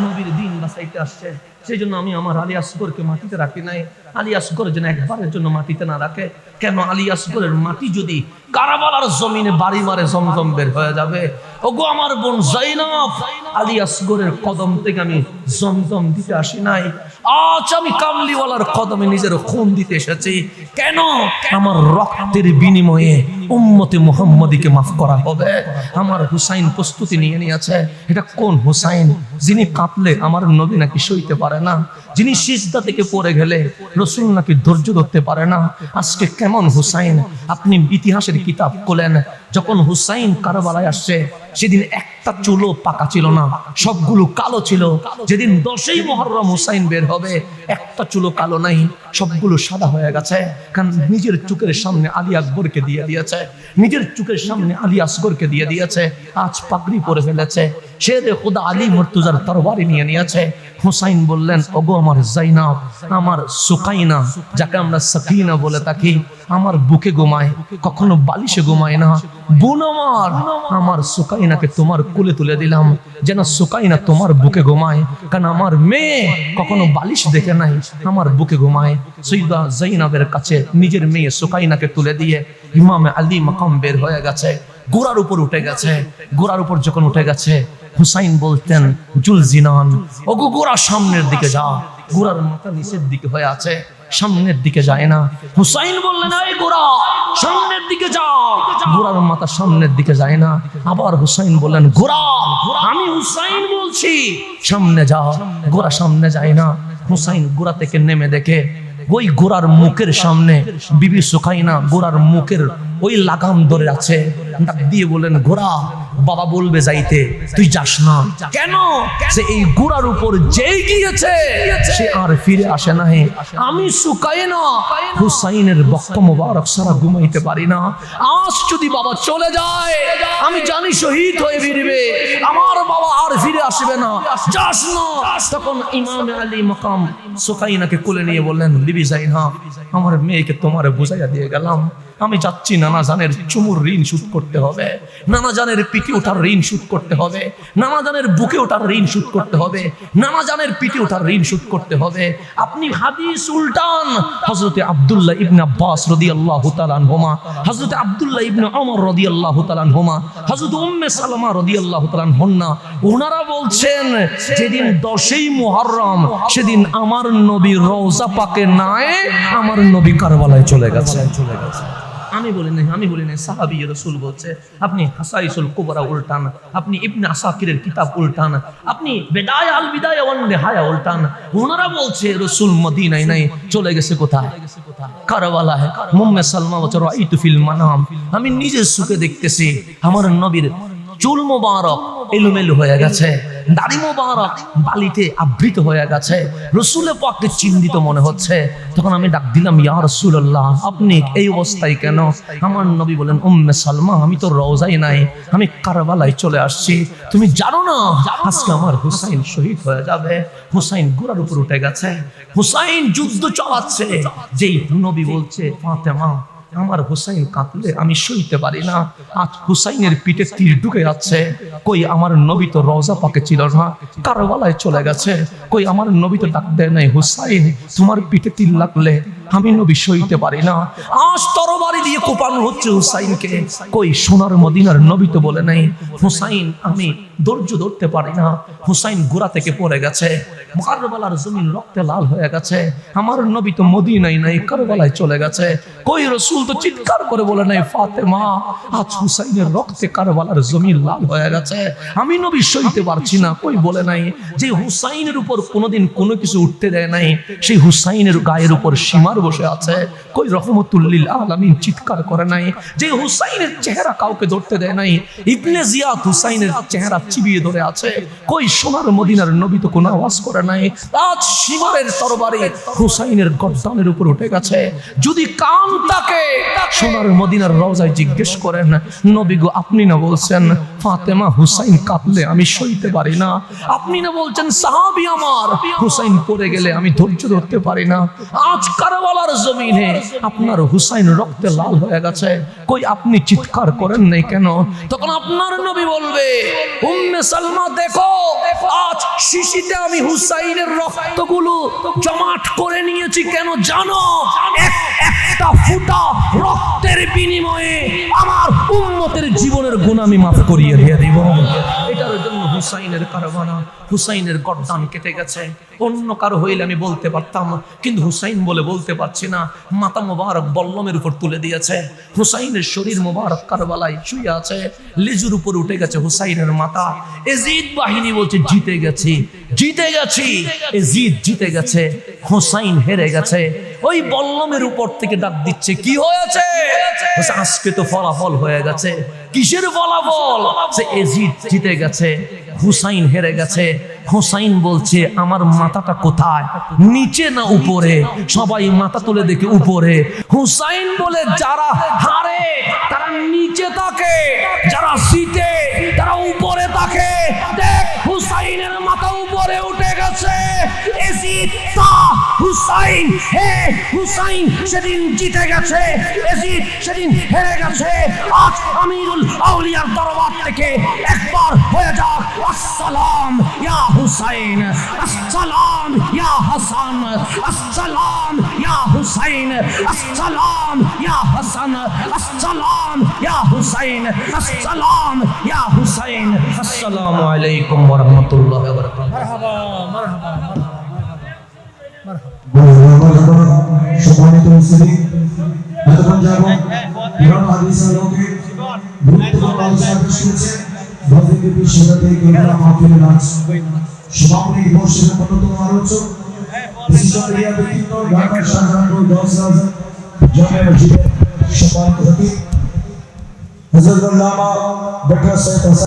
নবীর দ্বীন বাঁচাইতে আসছে। সেই জন্য আমি আমার আলী আসগরকে মাটিতে রাখি নাই। আলী আসগর যেন একবারের জন্য মাটিতে না রাখে। কেন? আলী আসগরের মাটি যদি কারবালার জমিনে বাড়ি মারে জমজম বের হয়ে যাবে। ওগো আমার বোন যায়নাব, আলী আসগরের কদম থেকে আমি জমজম দিতে আসি নাই, আজ আমি কামলিওয়ালার কদমে নিজের খুন দিতে এসেছি। কেন? আমার রক্তের বিনিময়ে উম্মতে মুহাম্মদীকে মাফ করা হবে। আমার হুসাইন প্রস্তুতি নিয়ে নিয়েছে। এটা কোন হুসাইন? যিনি কাঁপলে আমার নবী নাকি সইতে পারে না, যিনি সিজদা থেকে পড়ে গেলে রাসূল নাকি ধৈর্য ধরতে পারে না। আজকে কেমন হুসাইন? আপনি ইতিহাসের কিতাব খোলেন, যখন হুসাইন কারবালায় আসছে সেদিন একটা চুলও পাকা ছিল না, সবগুলো কালো ছিল। যেদিন 10ই মুহররম হুসাইন বের হবে, একটা চুলও কালো নাই, সবগুলো সাদা হয়ে গেছে। কারণ নিজের চোখের সামনে আলী আকবরকে দিয়ে দিয়েছে, নিজের চোখের সামনে আলী আসগরকে দিয়ে দিয়েছে। আজ পাগড়ি পরে ফেলেছে, শেরে খুদা আলী মুর্তজার তরবারি নিয়ে নিয়েছে। হুসাইন বললেন, ওগো আমার যায়নাব, আমার সুকাইনা, যাকে আমরা সাকিনা বলে থাকি, আমার বুকে ঘুমায়, কখনো বালিশে ঘুমায় না। বোন আমার, আমার সুকাইনাকে তোমার কোলে তুলে দিলাম যেন সুকাইনা তোমার বুকে ঘুমায়। কারণ আমার মেয়ে কখনো বালিশ দেখে নাই, আমার বুকে ঘুমায়। সৈয়দা যায়নাবের কাছে নিজের মেয়ে সুকাইনাকে তুলে দিয়ে ইমামে আলী মাকাম বের হয়ে গেছে, ঘোড়ার উপর উঠে গেছে। ঘোড়ার উপর যখন উঠে গেছে, হুসাইন বলতেন, জুলজিনান, ওগো ঘোড়া সামনের দিকে যা। ঘোড়ার মাথা নিচের দিকে হয়ে আছে, সামনের দিকে যায় না। হুসাইন বললেন, এই ঘোড়া সামনের দিকে যা। ঘোড়ার মাথা সামনের দিকে যায় না। আবার হুসাইন বললেন, ঘোড়া, আমি হুসাইন বলছি সামনে যা। ঘোড়া সামনে যায় না। হুসাইন ঘোড়া থেকে নেমে দেখে ওই ঘোড়ার মুখের সামনে বিবি সুকাইনা ঘোড়ার মুখের ওই লাগাম ধরে আছে। ডাক দিয়ে বলেন, ঘোড়া, বাবা বলবে যাইতে, তুই যাস না। কেন? সে এই ঘোড়ার উপর যেই গিয়েছে সে আর ফিরে আসে না। আমি সুকাইনা হুসাইনের বক্ষ মোবারক সারা ঘুমাইতে পারি না। আজ যদি বাবা চলে যায়, আমি জানি শহীদ হয়ে ফিরবে, আমার বাবা আর ফিরে আসবে না, যাস না। তখন ইমামে আলী মাকাম সুকাইনাকে কোলে নিয়ে বললেন, বিবি যায়নাব, আমার মেয়েকে তোমারে বুঝাইয়া দিয়ে গেলাম, আমি যাচ্ছি নানা জানের চুমুর ঋণ শোধ করতে হবে, নানা জানের পিঠে ওঠার ঋণ শোধ করতে হবে, নানা জানের বুকে ওঠার ঋণ শোধ করতে হবে, নানা জানের পিঠে ওঠার ঋণ শোধ করতে হবে। আপনি হাদিস উল্টান, হযরতে আব্দুল্লাহ ইবনে আব্বাস রাদিয়াল্লাহু তাআলা আনহুমা, হযরতে আব্দুল্লাহ ইবনে ওমর রাদিয়াল্লাহু তাআলা আনহুমা, হযরত উম্মে সালামা রাদিয়াল্লাহু তাআলা আনহা, ওনারা বলছেন, যেদিন 10ই মুহররম সেদিন আমার নবী রওজা পাকে নাই, আমার নবী কারবালায় চলে গেছে। আমি বলি নাই, সাহাবী রাসূল বলছে। আপনি হাসাইসুল কুবরা উল্টান, আপনি ইবনে আসাকিরের কিতাব উল্টান, আপনি বিদায়া আল বিদায়া ওয়ান নিহায়া উল্টান। ওনারা বলছে রাসূল মদিনায় নাই, চলে গেছে কোথায়? কারবালায়। উম্মে সালমা বলছে, রাআইতু ফিল মানাম, আমি নিজের চোখে দেখতেছি আমার নবীর চুল মোবারক এলোমেলো হয়ে গেছে, দাড়ি মোবারক বালিতে আবৃত হয়ে গেছে, রাসূলে পাককে চিন্তিত মনে হচ্ছে। তখন আমি ডাক দিলাম, ইয়া রাসূলুল্লাহ, আপনি এই অবস্থায় কেন? আমার নবী বলেন, উম্মে সালমা, আমি তো রওজায় নাই, আমি কারবালায় চলে আসছি। তুমি জানো না আজকে আমার হুসাইন শহীদ হয়ে যাবে। হুসাইন ঘোড়ার উপর উঠে গেছে, হুসাইন যুদ্ধ চালাচ্ছে। যেই নবী বলছে, ফাতেমা, আমার হুসাইন কাঁদলে আমি সইতে পারি না। আজ হুসাইনের পিঠে তীর ঢুকে যাচ্ছে। কই আমার নবী তো রওজা পাকে ছিল না, কারবালায় চলে গেছে। কই আমার নবী তো ডাক দেয় নাই, হুসাইন তোমার পিঠে তীর লাগলে আমি নবী সইতে পারি না। আজ তরবারি দিয়ে কোপানো হচ্ছে হুসাইনকে। কই সোনার মদিনার নবী তো বলে নাই, হুসাইন আমি ধৈর্য ধরতে পারি না। হুসাইন ঘোড়া থেকে পড়ে গেছে, কারবালার জমিন রক্তে লাল হয়ে গেছে। আমার নবী তো মদিনায় নাই, কারবালায় চলে গেছে। কই রাসূল তো চিৎকার করে বলে নাই, ফাতেমা, আজ হুসাইনের রক্তে কারবালার জমিন লাল হয়ে গেছে, আমি নবী সইতে পারছি না। কই বলে নাই যে হুসাইনের উপর কোনোদিন কোনো কিছু উঠতে দেয় নাই, সেই হুসাইনের গায়ের উপর সীমার বসে আছে। কই রহমতুল লিল আলামিন চিৎকার করে নাই যে হুসাইনের চেহারা কাউকে ধরতে দেয় নাই। ইবনে জিয়াদ হুসাইনের চেহারা চিবিয়ে ধরে আছে। কই সোনার মদিনার নবী তো কোনো আওয়াজ করে নাই। আজ শিমারের তরবারি হুসাইনের গর্দানের উপর উঠে গেছে। যদি কান থাকে সোনার মদিনার রওজায় জিজ্ঞেস করেন, নবী গো আপনি না বলছেন ফাতেমা হুসাইন কাঁদলে আমি সইতে পারি না, আপনি না বলছেন সাহাবী আমার হুসাইন পড়ে গেলে আমি ধৈর্য ধরতে পারি না, আজ কারবালার জমিনে আপনার হুসাইন রক্তে লাল হয়ে গেছে, কই আপনি চিৎকার করেন নাই কেন? তখন আপনার নবী বলবে, উম্মে সালমা দেখো আজ শিশিতে আমি হুসাইনের রক্তগুলো জমাট করে নিয়েছি, কেন জানো? একটা ফোঁটা রক্তের বিনিময়ে আমার উম্মতের জীবনের গুনাহ আমি মাফ করিয়ে দিয়ে দিব। এটার জন্য হুসাইনের কারবালা, হুসাইনের গর্দান কেটে গেছে। অন্য কারো হইলে আমি বলতে পারতাম, কিন্তু হুসাইন বলে বলতে পারছি না। মাথা মোবারক বল্লমের উপর তুলে দিয়েছে, হুসাইনের শরীর মোবারক কারবালায় শুয়ে আছে, লেজুর উপর উঠে গেছে হুসাইনের মাথা। এজিদ বাহিনী বলছে জিতে গেছি, জিতে গেছি, এজিদ জিতে গেছে, হুসাইন হেরে গেছে। ওই বল্লমের উপর থেকে ডাক দিচ্ছে, কি হয়েছে? আজকে তো ফলাফল হয়ে গেছে। কিসের ফলাফল? সে এজিদ জিতে গেছে, হুসাইন হেরে গেছে। হুসাইন বলছে আমার মাথাটা কোথায়, নিচে না উপরে? সবাই মাথা তুলে দেখে উপরে। হুসাইন বলে যারা হারে তারা নিচে থাকে, যারা জিতে তারা উপরে থাকে। দেখ হুসাইনের মাথা উপরে উঠে গেছে। এজিদ তা হুসাইন, হে হুসাইন সেদিন জিতে গেছে, এজিদ সেদিন হেরে গেছে। আজ আমিরুল আউলিয়ার দরবার থেকে একবার হয়ে যাক আসসালাম ইয়া হুসাইন, আসসালাম ইয়া হাসান, আসসালাম ইয়া হুসাইন, আসসালাম ইয়া হাসান, আসসালাম ইয়া হুসাইন, আসসালাম ইয়া হুসাইন। আসসালামু আলাইকুম ওয়া রাহমাতুল্লাহি ওয়া বারাকাতুহু। মারহাবা মারহাবা মারহাবা। সম্মানিত মুসলিম, এতক্ষণ যাবত কোরআন হাদিস আলোকে গুরুত্বপূর্ণ আলোচনা পেশ করেছেন বজরঙ্গী পীর সাহেবের কেবলা মাহফিলে নাচ সমাপনী বর্ষের অন্যতম আলোচক বিশিষ্ট মিডিয়া ব্যক্তিত্ব ঢাকার শাহজাহানপুর দশরাজ জামে মসজিদের সম্মানিত খতিব হযরত আল্লামা ডক্টর সৈয়দ